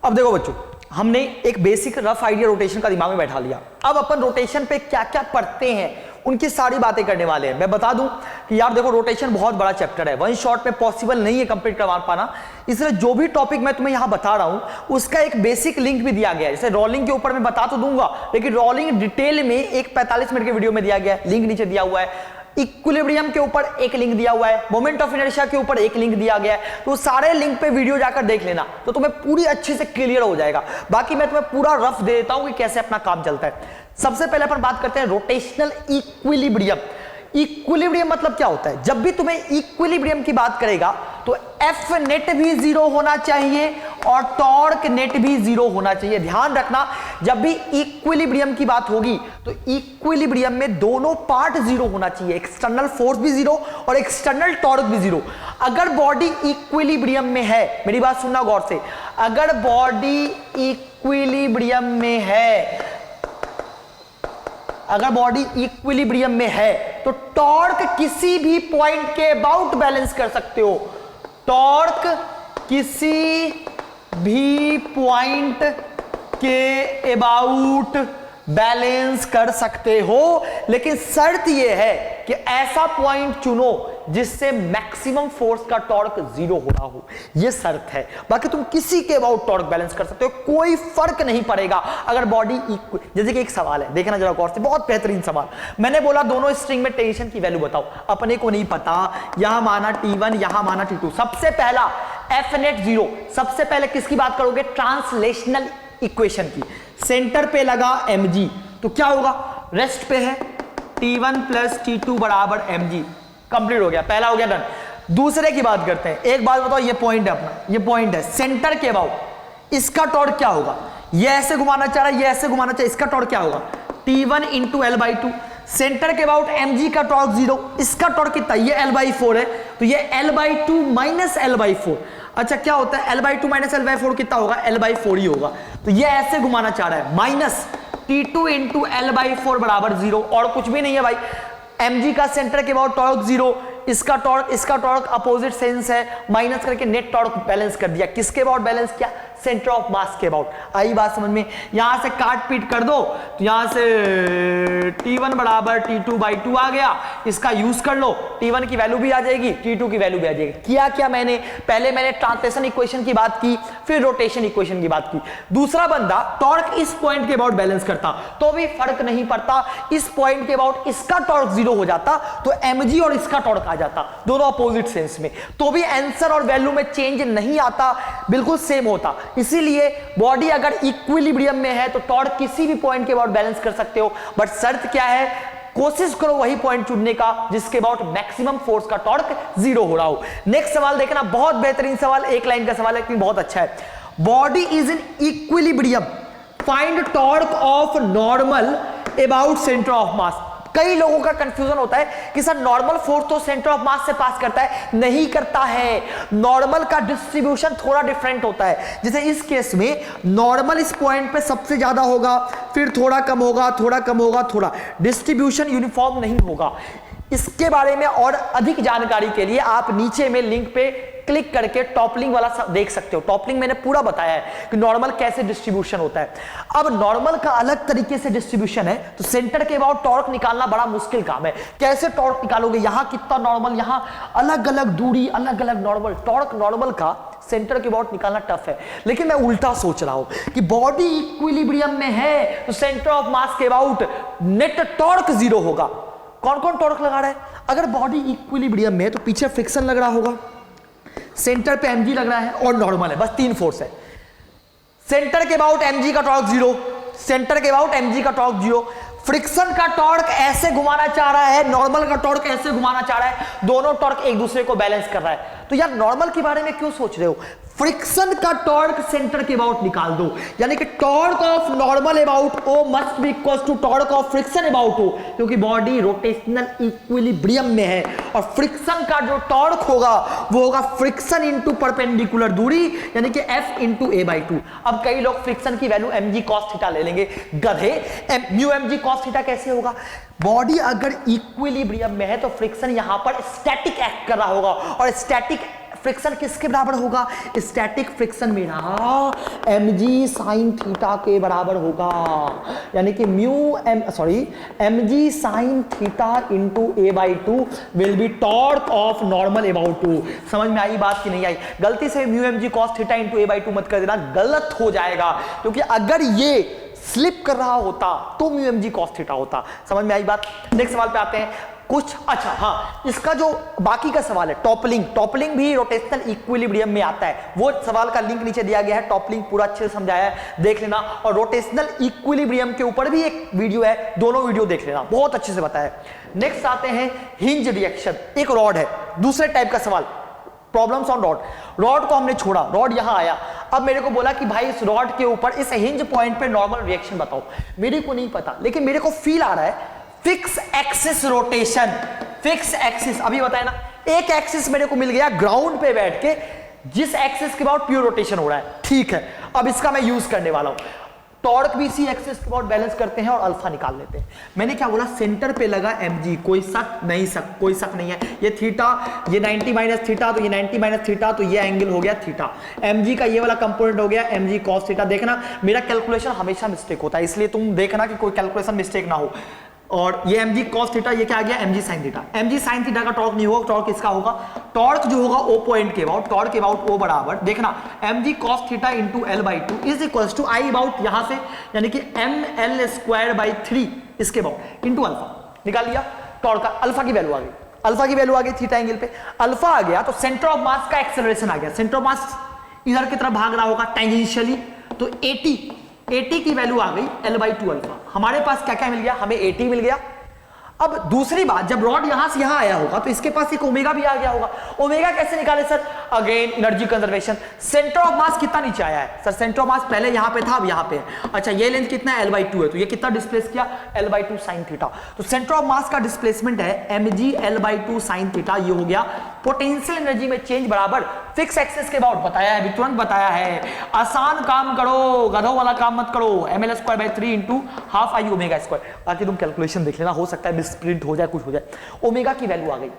अब देखो बच्चों, हमने एक बेसिक रफ आइडिया रोटेशन का दिमाग में बैठा लिया। अब अपन रोटेशन पे क्या क्या पढ़ते हैं उनकी सारी बातें करने वाले हैं। मैं बता दूं कि यार देखो, रोटेशन बहुत बड़ा चैप्टर है, वन शॉट में पॉसिबल नहीं है कंप्लीट करवा पाना, इसलिए जो भी टॉपिक मैं तुम्हें यहां बता रहा हूं उसका एक बेसिक लिंक भी दिया गया है। जैसे रोलिंग के ऊपर मैं बता तो दूंगा, लेकिन रोलिंग डिटेल में एक 45 मिनट के वीडियो में दिया गया है, लिंक नीचे दिया हुआ है। इक्विलिब्रियम के ऊपर एक लिंक दिया हुआ है, मोमेंट ऑफ इनर्शिया के ऊपर एक लिंक दिया गया है, तो सारे लिंक पे वीडियो जाकर देख लेना, तो तुम्हें पूरी अच्छे से क्लियर हो जाएगा। बाकी मैं तुम्हें पूरा रफ दे देता हूं कि कैसे अपना काम चलता है। सबसे पहले अपन बात करते हैं रोटेशनल इक्विलिब्रियम। इक्विलिब्रियम मतलब क्या होता है? जब भी तुम्हें इक्विलिब्रियम की बात करेगा तो एफ नेट भी 0 होना चाहिए और टॉर्क नेट भी 0 होना चाहिए। ध्यान रखना, जब भी इक्विलिब्रियम की बात होगी तो इक्विलिब्रियम में दोनों पार्ट 0 होना चाहिए, एक्सटर्नल फोर्स भी 0 और एक्सटर्नल टॉर्क भी 0। अगर बॉडी इक्विलिब्रियम में है, मेरी बात सुनना गौर से, अगर बॉडी इक्विलिब्रियम में है, अगर बॉडी इक्विलिब्रियम में है तो टॉर्क किसी भी पॉइंट के अबाउट बैलेंस कर सकते हो। टॉर्क किसी भी पॉइंट के अबाउट बैलेंस कर सकते हो, लेकिन शर्त यह है कि ऐसा पॉइंट चुनो जिससे मैक्सिमम फोर्स का टॉर्क 0 हो रहा हो, यह शर्त है। बाकी तुम किसी के अबाउट टॉर्क बैलेंस कर सकते हो, कोई फर्क नहीं पड़ेगा अगर बॉडी इक्वल। जैसे कि एक सवाल है, देखना जरा गौर से, बहुत बेहतरीन सवाल। मैंने बोला दोनों स्ट्रिंग में टेंशन की वैल्यू बताओ, अपने को नहीं पता, यहां माना T1 यहां माना T2। सबसे पहला एफ नेट 0, सबसे पहले किसकी बात करोगे? ट्रांसलेशनल इक्वेशन की। सेंटर पे लगा mg, तो क्या होगा? रेस्ट पे है T1 प्लस T2 बराबर mg। कंप्लीट हो गया, पहला हो गया डन। दूसरे की बात करते हैं। एक बात बताओ, ये पॉइंट है अपना, ये पॉइंट है सेंटर के अबाउट, इसका टॉर्क क्या होगा? ये ऐसे घुमाना चाह रहा है, ये ऐसे घुमाना चाह, इसका टॉर्क क्या होगा? T1 into L/2। सेंटर के अबाउट mg का टॉर्क 0, इसका टॉर्क कितना? ये L/4 है, तो ये L/2 माइनस L/4। अच्छा क्या होता है? L/2 माइनस L/4 कितना होगा? L/4 ही होगा। तो ये ऐसे घुमाना चाह रहा है, माइनस T2 इंटू L/4 बराबर 0, और कुछ भी नहीं है भाई। mg का सेंटर के अबाउट टॉर्क 0, इसका टॉर्क अपोजिट सेंस है, माइनस करके नेट टॉर्क बैलेंस कर दिया। किसके अबाउट बैलेंस किया? सेंटर ऑफ मास के अबाउट। आई बात समझ में? यहां से काट पीट कर दो तो यहां से T1 बराबर T2/2 आ गया, इसका यूज कर लो, T1 की वैल्यू भी आ जाएगी, T2 की वैल्यू भी आ जाएगी। किया क्या मैंने? पहले मैंने ट्रांसलेशन इक्वेशन की बात की, फिर रोटेशन इक्वेशन की बात की। दूसरा बंदा टॉर्क इस पॉइंट के अबाउट बैलेंस करता तो भी फर्क नहीं पड़ता, इस पॉइंट के अबाउट इसका टॉर्क 0 हो जाता तो mg और इसका टॉर्क आ जाता, दोनों अपोजिट सेंस में, तो भी आंसर और वैल्यू में चेंज नहीं आता, बिल्कुल सेम होता। इसीलिए बॉडी अगर इक्विलिब्रियम में है तो टॉर्क किसी भी पॉइंट के अबाउट बैलेंस कर सकते हो, बट शर्त क्या है? कोशिश करो वही पॉइंट चुनने का जिसके अबाउट मैक्सिमम फोर्स का टॉर्क 0 हो रहा हो। नेक्स्ट सवाल देखना, बहुत बेहतरीन सवाल, एक लाइन का सवाल है लेकिन बहुत अच्छा है। Body is in equilibrium, find torque of normal about centre of मास। कई लोगों का कंफ्यूजन होता है कि सर नॉर्मल फोर्स तो सेंटर ऑफ मास से पास करता है, नहीं करता है। नॉर्मल का डिस्ट्रीब्यूशन थोड़ा डिफरेंट होता है। जैसे इस केस में नॉर्मल इस पॉइंट पे सबसे ज्यादा होगा, फिर थोड़ा कम होगा, थोड़ा कम होगा, थोड़ा डिस्ट्रीब्यूशन यूनिफॉर्म नहीं होगा। इसके बारे में और अधिक जानकारी के लिए आप नीचे में लिंक पे क्लिक करके टॉपलिंग वाला देख सकते हो। टॉपलिंग मैंने पूरा बताया है कि नॉर्मल कैसे डिस्ट्रीब्यूशन होता है। अब नॉर्मल का अलग तरीके से डिस्ट्रीब्यूशन है, तो सेंटर के अबाउट टॉर्क निकालना बड़ा मुश्किल काम है। कैसे टॉर्क निकालोगे? यहां कितना नॉर्मल, यहां अलग अलग दूरी, अलग अलग नॉर्मल। टॉर्क नॉर्मल का सेंटर के अबाउट निकालना टफ है। लेकिन मैं उल्टा सोच रहा हूं कि बॉडी इक्विलिब्रियम में है तो सेंटर ऑफ मास के अबाउट नेट टॉर्क 0 होगा। कौन कौन टॉर्क लगा रहा है? अगर बॉडी इक्विलिब्रियम में है तो पीछे फ्रिक्शन लग रहा होगा, सेंटर पे mg लग रहा है और नॉर्मल है, बस 3 फोर्स है। सेंटर के अबाउट mg का टॉर्क 0, सेंटर के अबाउट mg का टॉर्क 0। फ्रिक्शन का टॉर्क ऐसे घुमाना चाह रहा है, नॉर्मल का टॉर्क ऐसे घुमाना चाह रहा है, दोनों टॉर्क एक दूसरे को बैलेंस कर रहा है। तो यार नॉर्मल के बारे में क्यों सोच रहे हो? फ्रिक्शन का टॉर्क सेंटर के अबाउट निकाल दो, यानी कि torque of normal about O must be equal to torque of friction about O, क्योंकि बॉडी रोटेशनल इक्विलिब्रियम में है। और फ्रिक्शन का जो टॉर्क होगा वो होगा फ्रिक्शन इंटू परपेंडिकुलर दूरी, यानी कि F इंटू a/2। अब कई लोग फ्रिक्शन की वैल्यू mg cos थीटा ले लेंगे। गधे, म्यू mg cos थीटा कैसे होगा? बॉडी अगर इक्विलिब्रियम में है तो फ्रिक्शन यहां पर स्टैटिक एक्ट कर रहा होगा, और स्टैटिक फ्रिक्शन किसके बराबर होगा? स्टैटिक फ्रिक्शन मेरा mg sin थीटा के बराबर होगा, यानी कि mg sin theta into a/2 will be torque of normal about 2। समझ में आई बात कि नहीं आई? गलती से mg cos theta into a/2 मत कर देना, गलत हो जाएगा, क्योंकि अगर ये स्लिप कर रहा होता तो mg cos थीटा होता। समझ में आई बात? नेक्स्ट सवाल पे आते हैं कुछ। अच्छा हाँ, इसका जो बाकी का सवाल है टॉपलिंग भी रोटेशनल इक्विलिब्रियम में आता है। वो सवाल का लिंक नीचे दिया गया है, टॉपलिंग पूरा अच्छे से समझाया है, देख लेना। और रोटेशनल इक्विलिब्रियम के ऊपर भी एक वीडियो है, दोनों वीडियो देख लेना, बहुत अच्छे से बताया। नेक्स्ट आते हैं हिंज रिएक्शन। एक रॉड है, दूसरे टाइप का सवाल, प्रॉब्लम्स ऑन रॉड को हमने छोड़ा, रॉड यहां आया। अब मेरे को बोला कि भाई इस रॉड के ऊपर इस हिंज पॉइंट पे नॉर्मल रिएक्शन बताओ। मेरे को नहीं पता, लेकिन मेरे को फील आ रहा है fix axis rotation, fix axis. अभी बताया ना, एक एक्सिस मेरे को मिल गया ग्राउंड पे बैठ के, जिस एक्सिस के अबाउट प्योर रोटेशन हो रहा है। ठीक है, अब इसका मैं यूज करने वाला हूं। टॉर्क भी इसी एक्सिस के अबाउट बैलेंस करते हैं और अल्फा निकाल लेते हैं। मैंने क्या बोला? सेंटर पे लगा mg, कोई शक नहीं, कोई शक नहीं है। ये थीटा, ये 90 माइनस थीटा, तो ये 90 माइनस थीटा, तो ये एंगल हो गया थीटा। mg का ये वाला कंपोनेंट हो गया mg cos थीटा। देखना मेरा कैलकुलेशन हमेशा मिस्टेक होता है, इसलिए तुम देखना कि कोई कैलकुलेशन मिस्टेक ना हो। और ये mg cos थीटा, ये क्या आ गया? mg sin theta. mg sin theta का टॉर्क नहीं होगा, टॉर्क किसका होगा? टॉर्क जो होगा O पॉइंट के अबाउट, टॉर्क के अबाउट O बराबर, देखना mg cos theta into l/2 is equals to I about यहां से, यानी कि ml²/3 इसके अबाउट इंटू अल्फा। निकाल लिया टॉर्क का, अल्फा की वैल्यू आ गई, अल्फा की वैल्यू आ गई थीटा एंगल पे। अल्फा आ गया तो सेंटर ऑफ मास का एक्सेलरेशन आ गया। सेंटर ऑफ मास इधर की तरफ भाग रहा होगा टेंजेंशियली, तो 80 की वैल्यू आ गई l/2 अल्फा। हमारे पास क्या क्या मिल गया? हमें 80 मिल गया। अब दूसरी बात, जब रॉड यहां से यहां आया होगा तो इसके पास एक ओमेगा भी आ गया होगा। ओमेगा कैसे निकाले sir? Again energy conservation. Centre of मास कितना नीचे आया है सर? सेंटर ऑफ मास पहले यहां पे था, अब यहां पे है। अच्छा, ये लेंथ कितना है? l/2 है, तो ये कितना डिस्प्लेस किया? l/2 sin theta. तो सेंटर ऑफ मास का डिस्प्लेसमेंट है mg l/2 sin थीटा। ये हो गया पोटेंशियल एनर्जी में चेंज बराबर फिक्स एक्सिस के अबाउट। बताया है, तुरंत बताया है। आसान काम करो, गधों वाला काम मत करो। ml²/3 into half I omega square. बाकी तुम कैलकुलेशन देख लेना, हो सकता है मिसप्रिंट हो जाए, कुछ हो जाए। ओमेगा की वैल्यू आ गई।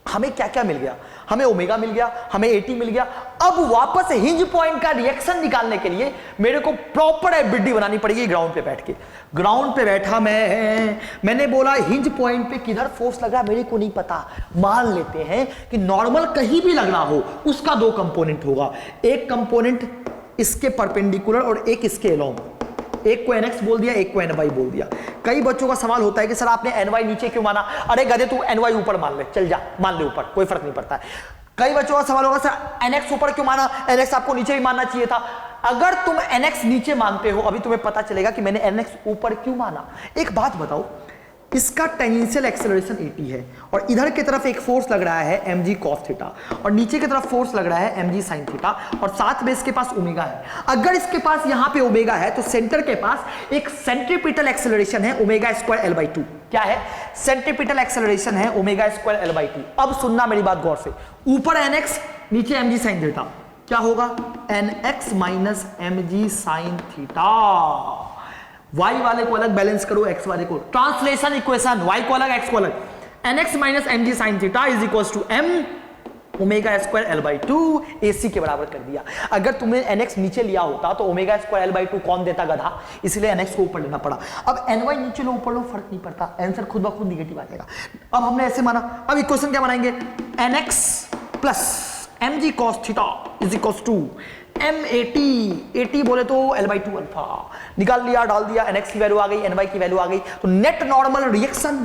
हमें क्या क्या मिल गया? हमें ओमेगा मिल गया, हमें 80 मिल गया। अब वापस हिंज पॉइंट का रिएक्शन निकालने के लिए मेरे को प्रॉपर एबिलिटी बनानी पड़ेगी ग्राउंड पे बैठ के। ग्राउंड पे बैठा मैंने बोला हिंज पॉइंट पे किधर फोर्स लग रहा है मेरे को नहीं पता। मान लेते हैं कि नॉर्मल कहीं भी लगना हो, उसका 2 कंपोनेंट होगा, एक कंपोनेंट इसके परपेंडिकुलर और एक इसके अलोंग। एक को nx बोल दिया, एक को ny बोल दिया। कई बच्चों का सवाल होता है कि सर आपने ny नीचे क्यों माना? अरे गधे तू ny ऊपर मान ले, चल जा मान ले ऊपर, कोई फर्क नहीं पड़ता है। कई बच्चों का सवाल होगा सर nx ऊपर क्यों माना? nx आपको नीचे भी मानना चाहिए था। अगर तुम nx नीचे मानते हो, अभी तुम्हें पता चलेगा कि मैंने nx ऊपर क्यों माना। एक बात बताओ, इसका टेंजेंशियल एक्सेलरेशन 80 है और इधर की तरफ एक फोर्स लग रहा है mg cos थीटा और नीचे की तरफ फोर्स लग रहा है mg sin थीटा और साथ में इसके पास ओमेगा है। अगर इसके पास यहां पे ओमेगा है तो सेंटर के पास एक सेंट्रीपिटल एक्सेलरेशन है ओमेगा² l/2। क्या है? सेंट्रीपिटल एक्सेलरेशन है omega square L by T. अब सुनना मेरी बात गौर से, ऊपर nx नीचे mg साइन थीटा, क्या होगा? nx minus mg sine theta. y वाले को अलग बैलेंस करो, x वाले को, ट्रांसलेशन इक्वेशन, y को अलग x को अलग, nx minus mg sine theta is equal to m omega square L by two AC के बराबर कर दिया। अगर तुमने nx नीचे लिया होता तो omega square L by to कौन देता? गधा, इसलिए nx को ऊपर लेना पड़ा। अब ny नीचे लो ऊपर लो फर्क नहीं पड़ता, आंसर खुद ब खुद निगेटिव आ जाएगा। अब हमने ऐसे माना, अब इक्वेशन क्या बनाएंगे? nx plus mg cos theta is equal to m80 बोले तो एल बाई टू अल्फा, निकाल लिया, डाल दिया, nx की वैल्यू आ गई, ny की वैल्यू आ गई, तो net normal reaction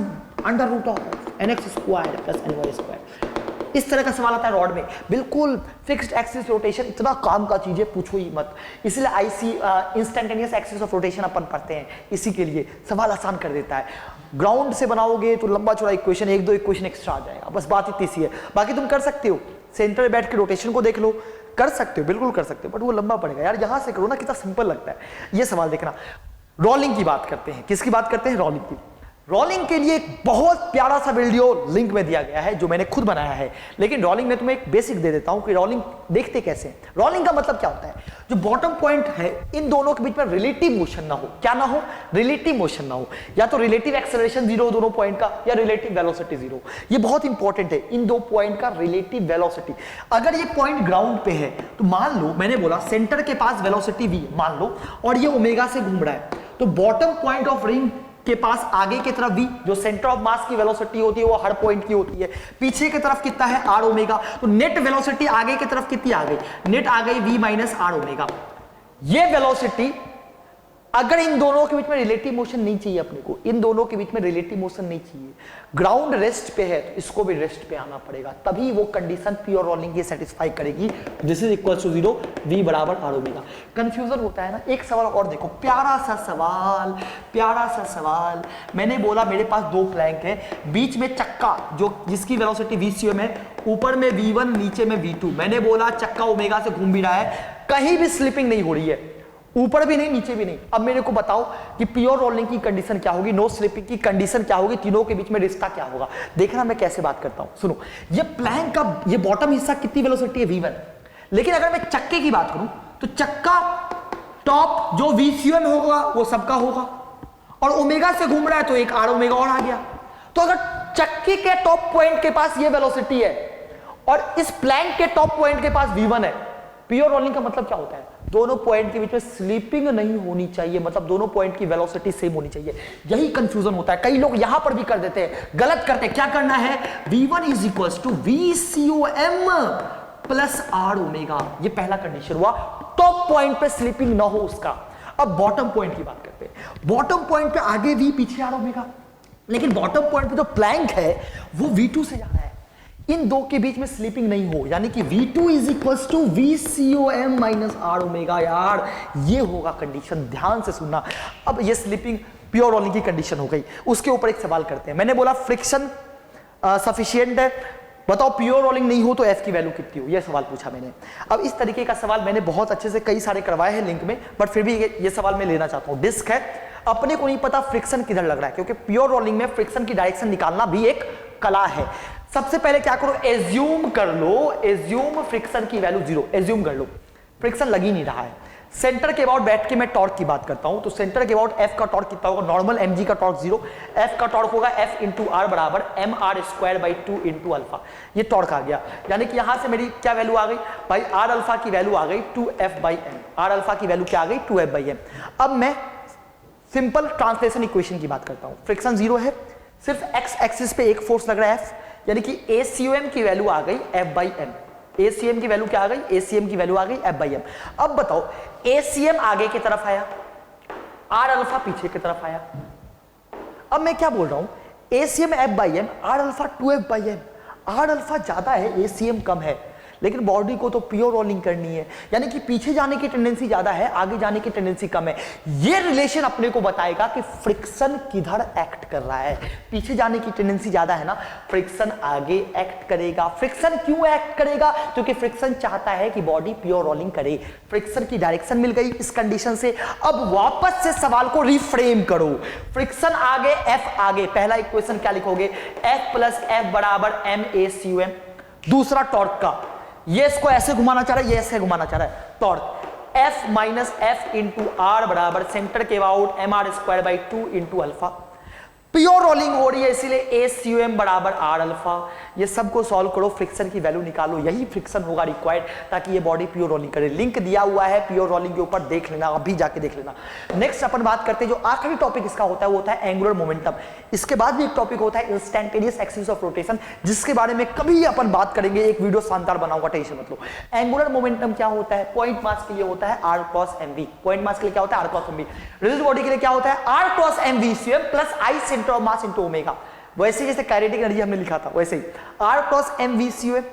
under root of nx square plus ny square. इस तरह का सवाल आता है रॉड में, बिल्कुल फिक्स्ड एक्सिस रोटेशन, इतना काम का चीज है पूछो ही मत, इसलिए IC instantaneous axis of rotation अपन पढ़ते हैं, इसी के लिए सवाल आसान कर देता है। ग्राउंड से बनाओगे तो लंबा चौड़ा इक्वेशन, एक दो इक्वेशन एक्स्ट्रा आ जाएगा, बस बात इतनी सी है। बाकी तुम कर सकते हो, सेंटर में बैठ के रोटेशन को देख लो, कर सकते हो, बिल्कुल कर सकते हो, बट वो लंबा पड़ेगा यार। यहां से करो ना, कितना सिंपल लगता है ये सवाल। देखना, रोलिंग की बात करते हैं, किसकी बात करते हैं? रोलिंग की। रोलिंग के लिए एक बहुत प्यारा सा वीडियो लिंक में दिया गया है जो मैंने खुद बनाया है, लेकिन रोलिंग में तुम्हें एक बेसिक दे देता हूं कि रोलिंग देखते कैसे हैं। रोलिंग का मतलब क्या होता है? जो बॉटम पॉइंट है इन दोनों के बीच में रिलेटिव मोशन ना हो, क्या ना हो? रिलेटिव मोशन ना हो, या तो रिलेटिव एक्सेलरेशन जीरो दोनों पॉइंट का, या रिलेटिव वेलोसिटी जीरो। ये बहुत इंपॉर्टेंट है, इन दो पॉइंट का रिलेटिव वेलोसिटी। अगर ये पॉइंट ग्राउंड पे है तो मान लो, मैंने बोला सेंटर के पास वेलोसिटी v मान लो, और ये ओमेगा से घूम रहा है, तो बॉटम पॉइंट ऑफ रिंग के पास आगे की तरफ v, जो सेंटर ऑफ मास की वेलोसिटी होती है वो हर पॉइंट की होती है, पीछे की तरफ कितना है? r omega. तो नेट वेलोसिटी आगे की तरफ कितनी आ गई? नेट आ गई v माइनस r ओमेगा। ये वेलोसिटी, अगर इन दोनों के बीच में रिलेटिव मोशन नहीं चाहिए अपने को, इन दोनों के बीच में रिलेटिव मोशन नहीं चाहिए, ग्राउंड रेस्ट पे है तो इसको भी रेस्ट पे आना पड़ेगा, तभी वो कंडीशन प्योर रोलिंग की सेटिस्फाई करेगी। This is equal to 0, v बराबर r ओमेगा। कंफ्यूजन होता है ना। एक सवाल और देखो, प्यारा सा सवाल, प्यारा सा सवाल। मैंने बोला मेरे पास दो प्लैंक है, बीच में चक्का जो जिसकी वेलोसिटी vcm है, ऊपर में v1 नीचे में v2। मैंने बोला चक्का ओमेगा से घूम भी रहा है, कहीं भी स्लिपिंग नहीं हो रही है, ऊपर भी नहीं नीचे भी नहीं। अब मेरे को बताओ कि प्योर रोलिंग की कंडीशन क्या होगी, नो स्लिपिंग की कंडीशन क्या होगी, तीनों के बीच में रिश्ता क्या होगा। देखना मैं कैसे बात करता हूं, सुनो। ये प्लैंक का ये बॉटम हिस्सा कितनी वेलोसिटी है? v1। लेकिन अगर मैं चक्के की बात करूं तो चक्का टॉप जो vcm होगा वो सबका होगा, और ओमेगा से घूम रहा है तो एक r ओमेगा और आ गया। तो अगर चक्के के टॉप पॉइंट के पास ये वेलोसिटी है और इस प्लैंक के टॉप पॉइंट के पास v1 है, प्योर रोलिंग का मतलब क्या होता है? दोनों पॉइंट के बीच में स्लीपिंग नहीं होनी चाहिए, मतलब दोनों पॉइंट की वेलोसिटी सेम होनी चाहिए। यही कंफ्यूजन होता है, कई लोग यहां पर भी कर देते हैं, गलत करते हैं। क्या करना है? v1 is equal to vcom plus r omega, ये पहला कंडीशन हुआ, टॉप पॉइंट पे स्लीपिंग ना हो उसका। अब बॉटम पॉइंट की बात करते हैं। बॉटम पॉइंट पे आगे v पीछे r ओमेगा, लेकिन बॉटम पॉइंट पे जो प्लैंक है वो v2 से जा रहा है, इन दो के बीच में स्लीपिंग नहीं हो, यानी कि v2 is equals to vcom minus r omega. यार ये होगा कंडीशन, ध्यान से सुनना। अब ये स्लीपिंग प्योर रोलिंग की कंडीशन हो गई। उसके ऊपर एक सवाल करते हैं। मैंने बोला फ्रिक्शन सफिशिएंट है, बताओ प्योर रोलिंग नहीं हो तो f की वैल्यू कितनी हो, यह सवाल पूछा मैंने। अब इस तरीके का सवाल मैंने बहुत अच्छे से कई सारे करवाए हैं लिंक में, बट फिर भी ये सवाल मैं लेना चाहता हूं। डिस्क है, अपने को नहीं पता फ्रिक्शन किधर लग रहा है, क्योंकि प्योर रोलिंग में फ्रिक्शन की डायरेक्शन निकालना भी एक कला है। सबसे पहले क्या करो, एज्यूम कर लो, एज्यूम फ्रिक्शन की वैल्यू 0, एज्यूम कर लो, फ्रिक्शन लग ही नहीं रहा है। सेंटर के अबाउट बैठ के मैं टॉर्क की बात करता हूं, तो सेंटर के अबाउट f का टॉर्क कितना होगा? नॉर्मल mg का टॉर्क 0, f का टॉर्क होगा f इंटू r बराबर mr square by 2 into alpha. ये टॉर्क आ गया, यानी कि यहां से मेरी क्या वैल्यू आ गई भाई? r अल्फा की वैल्यू आ गई 2f by m, r alpha की वैल्यू क्या आ गई? 2f by m। अब मैं सिंपल ट्रांसलेशन इक्वेशन की बात करता हूं। फ्रिक्शन 0 है, सिर्फ x एक्सिस पे एक फोर्स लग रहा है f, यानी कि ACOM की वैल्यू आ गई f बाई m। ACM की वैल्यू क्या आ गई? ACM की वैल्यू आ गई f बाई m। अब बताओ, ACM आगे की तरफ आया, R अल्फा पीछे की तरफ आया। अब मैं क्या बोल रहा हूं? ACM f by m, R alpha 2f by m। R alpha ज्यादा है, ACM कम है, लेकिन बॉडी को तो प्योर रोलिंग करनी है, यानी कि पीछे जाने की टेंडेंसी ज्यादा है, आगे जाने की टेंडेंसी कम है। ये रिलेशन अपने को बताएगा कि फ्रिक्शन किधर एक्ट कर रहा है। पीछे जाने की टेंडेंसी ज्यादा है ना, फ्रिक्शन आगे एक्ट करेगा। फ्रिक्शन क्यों एक्ट करेगा? क्योंकि फ्रिक्शन चाहता है कि बॉडी प्योर रोलिंग करे। फ्रिक्शन की डायरेक्शन मिल गई इस कंडीशन से। अब वापस से सवाल को रिफ्रेम करो। फ्रिक्शन आगे, एफ आगे, पहला इक्वेशन क्या लिखोगे? F प्लस एफ बराबर MACUM। दूसरा टॉर्क का, ये इसको ऐसे घुमाना चाह रहा है, ये ऐसे घुमाना चाह रहा है, torque F minus f into r बराबर सेंटर के about mr²/2 into alpha. Pure rolling हो रही है इसीलिए ACUM बराबर R अल्फा। ये सबको सॉल्व करो, फ्रिक्शन की वैल्यू निकालो, यही फ्रिक्शन होगा रिक्वायर्ड ताकि ये बॉडी प्योर रोलिंग करे। लिंक दिया हुआ है प्योर रोलिंग के ऊपर, देख लेना, अभी जाके देख लेना। नेक्स्ट अपन बात करते हैं, जो आखिरी टॉपिक इसका होता है वो होता है एंगुलर मोमेंटम। इसके बाद भी एक टॉपिक होता है इंस्टेंटेनियस एक्सिस ऑफ रोटेशन, जिसके बारे में कभी अपन बात करेंगे, एक वीडियो शानदार बनाऊंगा, टेंशन मत लो। एंगुलर मोमेंटम क्या होता है? पॉइंट मास के लिए होता है R cross MV। Point mass के लिए क्या होता है? R cross MV। Rigid body के लिए क्या होता है? R cross MV CM plus I centre of mass into omega. वैसे जैसे काइनेटिक एनर्जी हमने लिखा था वैसे ही R क्रॉस MV CM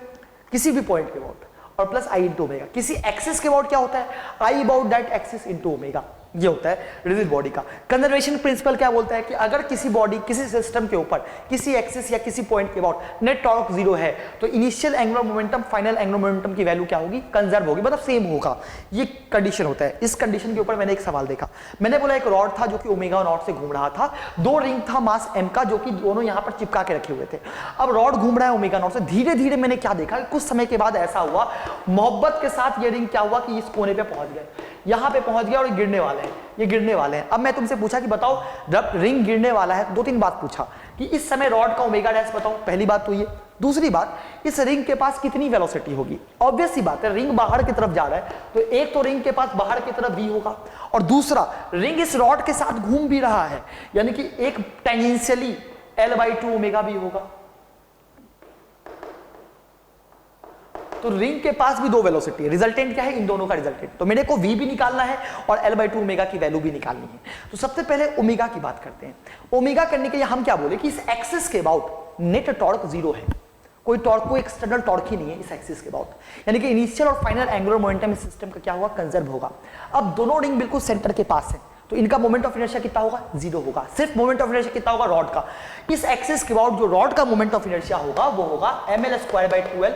किसी भी पॉइंट के अबाउट और प्लस I इंटू ओमेगा। किसी एक्सिस के अबाउट क्या होता है? I about that axis into omega. ये होता है रिजिड बॉडी का। कंजर्वेशन प्रिंसिपल क्या बोलता है कि अगर किसी बॉडी किसी सिस्टम के ऊपर किसी एक्सिस या किसी पॉइंट के अबाउट नेट टॉर्क 0 है तो initial angular momentum final angular momentum की वैल्यू क्या होगी? कंजर्व होगी, मतलब सेम होगा। ये कंडीशन होता है। इस कंडीशन के ऊपर मैंने एक सवाल देखा, मैंने बोला एक रॉड था जो कि ओमेगा नॉट से घूम रहा था, दो रिंग था मास m का जो कि दोनों यहां पर चिपका के रखे हुए थे। अब रॉड घूम रहा है ओमेगा नॉट से, धीरे धीरे मैंने क्या देखा, कुछ समय के बाद ऐसा हुआ, मोहब्बत के साथ ये रिंग क्या हुआ कि इस कोने पे पहुंच गए, यहां पे पहुंच गया और गिरने वाले हैं, ये गिरने वाले हैं। अब मैं तुमसे पूछा कि बताओ जब रिंग गिरने वाला है, दो तीन बात पूछा कि इस समय रॉड का ओमेगा डैश बताओ, पहली बात तो ये। दूसरी बात, इस रिंग के पास कितनी वेलोसिटी होगी? ऑब्वियस सी बात है, रिंग बाहर की तरफ जा रहा है तो एक तो रिंग के पास बाहर की तरफ v होगा, और दूसरा रिंग इस रॉड के साथ घूम भी रहा है, यानी कि एक टेंजेंशियली L/2 ओमेगा भी होगा। तो रिंग के पास भी दो वेलोसिटी है, रिजल्टेंट क्या है? इन दोनों का रिजल्टेंट। तो मेरे को v भी निकालना है और L/2 ओमेगा की वैल्यू भी निकालनी है। तो सबसे पहले ओमेगा की बात करते हैं। ओमेगा करने के लिए हम क्या बोले कि इस एक्सिस के अबाउट नेट टॉर्क 0 है, कोई टॉर्क, कोई एक्सटर्नल टॉर्क ही नहीं है इस एक्सिस के अबाउट, यानी कि इनिशियल और फाइनल एंगुलर मोमेंटम इस सिस्टम का क्या होगा? कंजर्व होगा। अब दोनों रिंग बिल्कुल सेंटर के पास है तो इनका मोमेंट ऑफ इनर्शिया कितना होगा? 0 होगा। सिर्फ मोमेंट ऑफ इनर्शिया कितना होगा? रॉड का। इस एक्सिस के अबाउट जो रॉड का मोमेंट ऑफ इनर्शिया होगा वो होगा mL²/2L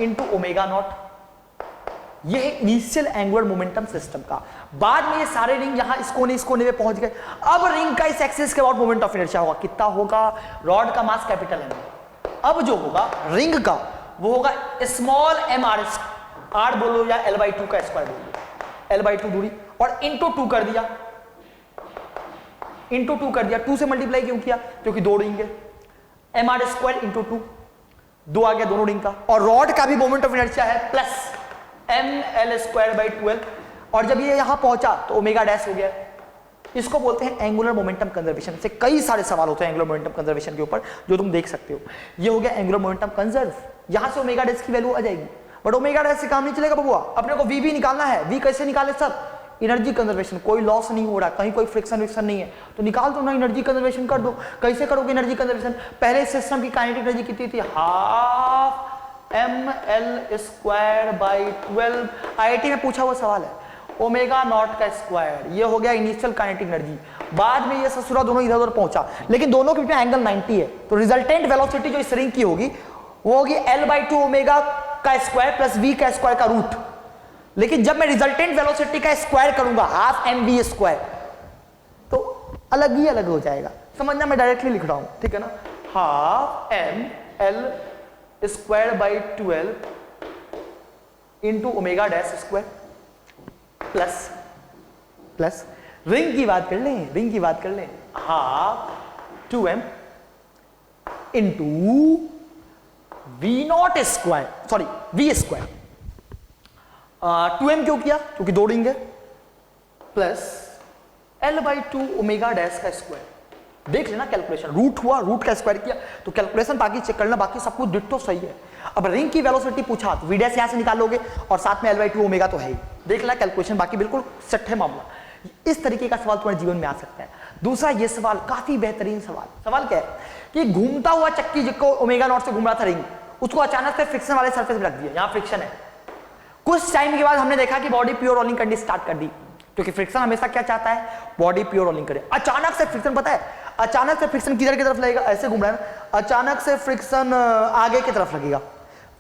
इंटू ओमेगा नॉट। ये है इनिशियल एंगुलर मोमेंटम सिस्टम का। बाद में ये सारे रिंग यहां इस कोने पे पहुंच गए। अब रिंग का इस एक्सिस के अबाउट मोमेंट ऑफ इनर्शिया होगा, कितना होगा? रॉड का मास कैपिटल M, अब जो होगा रिंग का वो होगा स्मॉल mr, r बोलो या L/2 का स्क्वायर बोलो, L/2 दूरी और इंटू 2 कर दिया, इंटू 2 कर दिया। 2 से मल्टीप्लाई क्यों किया? क्योंकि दो रिंग है, mr² इंटू 2, 2 आ गया दोनों रिंग का। और रॉड का भी मोमेंट ऑफ इनर्शिया है प्लस mL²/2L, और जब ये यहां पहुंचा तो ओमेगा डैश हो गया। इसको बोलते हैं एंगुलर मोमेंटम कंजर्वेशन। से कई सारे सवाल होते हैं एंगुलर मोमेंटम कंजर्वेशन के ऊपर जो तुम देख सकते हो। ये हो गया एंगुलर मोमेंटम कंजर्व, यहां से ओमेगा डैश की वैल्यू आ जाएगी। बट ओमेगा डैश से काम नहीं चलेगा बबुआ, अपने को v भी निकालना है। v कैसे निकाले सर? एनर्जी कंजर्वेशन, कोई लॉस नहीं हो रहा, कहीं कोई फ्रिक्शन विक्शन नहीं है तो निकाल दो ना, एनर्जी कंजर्वेशन कर दो। कैसे करोगे एनर्जी कंजर्वेशन? पहले सिस्टम की काइनेटिक एनर्जी कितनी थी? Half mL²/12। IIT में पूछा हुआ सवाल है, ओमेगा नॉट का स्क्वायर, ये हो गया इनिशियल काइनेटिक एनर्जी। बाद में ये ससुरा दोनों इधर उधर पहुंचा, लेकिन दोनों के बीच में एंगल 90 है, तो रिजल्टेंट वेलोसिटी जो इस रिंग की होगी वो होगी L/2 ओमेगा का स्क्वायर प्लस v का स्क्वायर का रूट। लेकिन जब मैं रिजल्टेंट वेलोसिटी का स्क्वायर करूंगा हाफ mv², तो अलग ही अलग हो जाएगा। समझना, मैं डायरेक्टली लिख रहा हूं, ठीक है ना? Half mL²/12 into omega dash square plus ring की बात कर लें, रिंग की बात कर लें, half 2m into v0 square, sorry v²। 2m क्यों किया? क्योंकि दो रिंग है, प्लस L/2 ओमेगा डैश का स्क्वायर। देख लेना कैलकुलेशन, रूट हुआ, रूट का स्क्वायर किया तो कैलकुलेशन बाकी चेक करना, बाकी सब कुछ डिट्टो सही है। अब रिंग की वेलोसिटी पूछा तो v डैश यहां से निकालोगे और साथ में L/2 ओमेगा तो है ही। देख लेना कैलकुलेशन, बाकी बिल्कुल सेट है मामला। इस तरीके का सवाल तुम्हारे जीवन में आ सकता है। दूसरा ये सवाल काफी बेहतरीन सवाल क्या है कि घूमता हुआ चक्की जिसको ओमेगा नॉट से घूम रहा था रिंग, उसको अचानक से फ्रिक्शन वाले सरफेस पे रख दिया, यहां फ्रिक्शन है। कुछ टाइम के बाद हमने देखा कि बॉडी प्योर रोलिंग करनी स्टार्ट कर दी, क्योंकि फ्रिक्शन हमेशा क्या चाहता है, बॉडी प्योर रोलिंग करे। अचानक से फ्रिक्शन, पता है अचानक से फ्रिक्शन किधर की तरफ लगेगा, ऐसे घूम रहा है ना, अचानक से फ्रिक्शन आगे की तरफ लगेगा।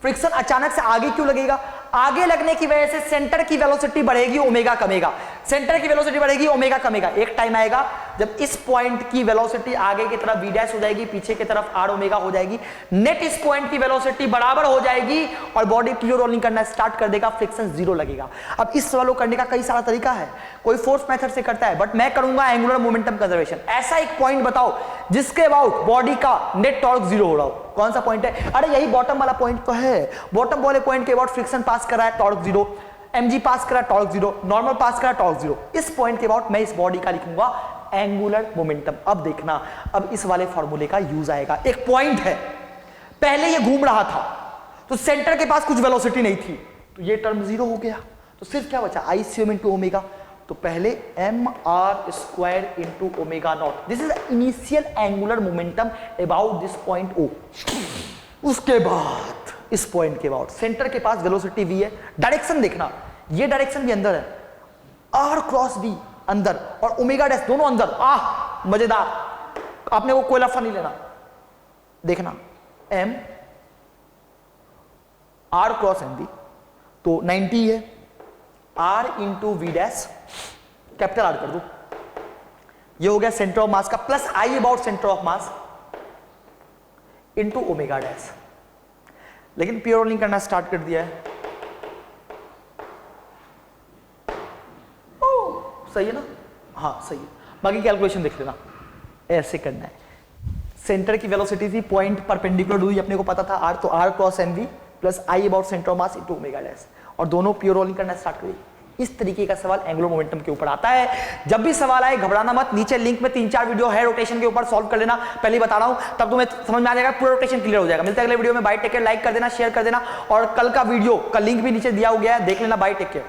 फ्रिक्शन अचानक से आगे क्यों लगेगा, आगे लगने की वजह से सेंटर की वेलोसिटी बढ़ेगी, ओमेगा कमेगा, सेंटर की वेलोसिटी बढ़ेगी, ओमेगा कमेगा। एक टाइम आएगा जब इस पॉइंट की वेलोसिटी आगे की तरफ v डैश हो जाएगी, पीछे की तरफ r ओमेगा हो जाएगी, नेट इस पॉइंट की वेलोसिटी बराबर हो जाएगी और बॉडी प्योर रोलिंग करना स्टार्ट कर देगा, फ्रिक्शन जीरो लगेगा। अब इस सवाल को करने का कई सारा तरीका है, कोई फोर्स मेथड से करता है, बट मैं करूंगा एंगुलर मोमेंटम कंजर्वेशन। ऐसा एक पॉइंट बताओ जिसके अबाउट बॉडी का नेट टॉर्क जीरो हो रहा हो। कौन सा पॉइंट है, अरे यही बॉटम वाला पॉइंट तो है, बॉटम वाले पॉइंट के अबाउट फ्रिक्शन पास कर रहा है, टॉर्क जीरो, mg पास करा टॉर्क जीरो, नॉर्मल पास करा टॉर्क जीरो। इस पॉइंट के अबाउट मैं इस बॉडी का लिखूंगा एंगुलर मोमेंटम। अब देखना, अब इस वाले फॉर्मूले का यूज आएगा। एक पॉइंट है, पहले ये घूम रहा था तो सेंटर के पास कुछ वेलोसिटी नहीं थी, तो ये टर्म जीरो हो गया, तो सिर्फ क्या बचा, ICM इंटू ओमेगा। तो पहले mr square into omega naught, this is initial angular momentum about this point O। उसके बाद इस पॉइंट के बाद सेंटर के पास वेलोसिटी v है, डायरेक्शन देखना, ये डायरेक्शन भी अंदर है, r क्रॉस v अंदर और ओमेगा डैश दोनों अंदर। मजेदार, आपने वो कोई लफा नहीं लेना, देखना m r क्रॉस mv तो 90 है, r into v dash capital R कर दो, ये हो गया सेंटर ऑफ मास का, plus I about centre of mass into omega dash. लेकिन प्योर रोलिंग करना स्टार्ट कर दिया है, सही है ना, हाँ सही है। बाकी कैलकुलेशन देख लेना, ऐसे करना है। सेंटर की वेलोसिटी थी, पॉइंट परपेंडिकुलर हुई, अपने को पता था r, तो r cross mv plus I about centre of mass into omega dash, और दोनों प्योर रोलिंग करना स्टार्ट करिए। इस तरीके का सवाल एंगुलर मोमेंटम के ऊपर आता है। जब भी सवाल आए घबराना मत, नीचे लिंक में 3-4 वीडियो है रोटेशन के ऊपर, सॉल्व कर लेना, पहले ही बता रहा हूं, तब तुम्हें समझ में आ जाएगा, पूरा रोटेशन क्लियर हो जाएगा। मिलते हैं अगले वीडियो में, बाय टेक केयर, लाइक कर देना, शेयर कर देना, और कल का वीडियो का लिंक भी नीचे दिया हो गया है, देख लेना। Bye take care.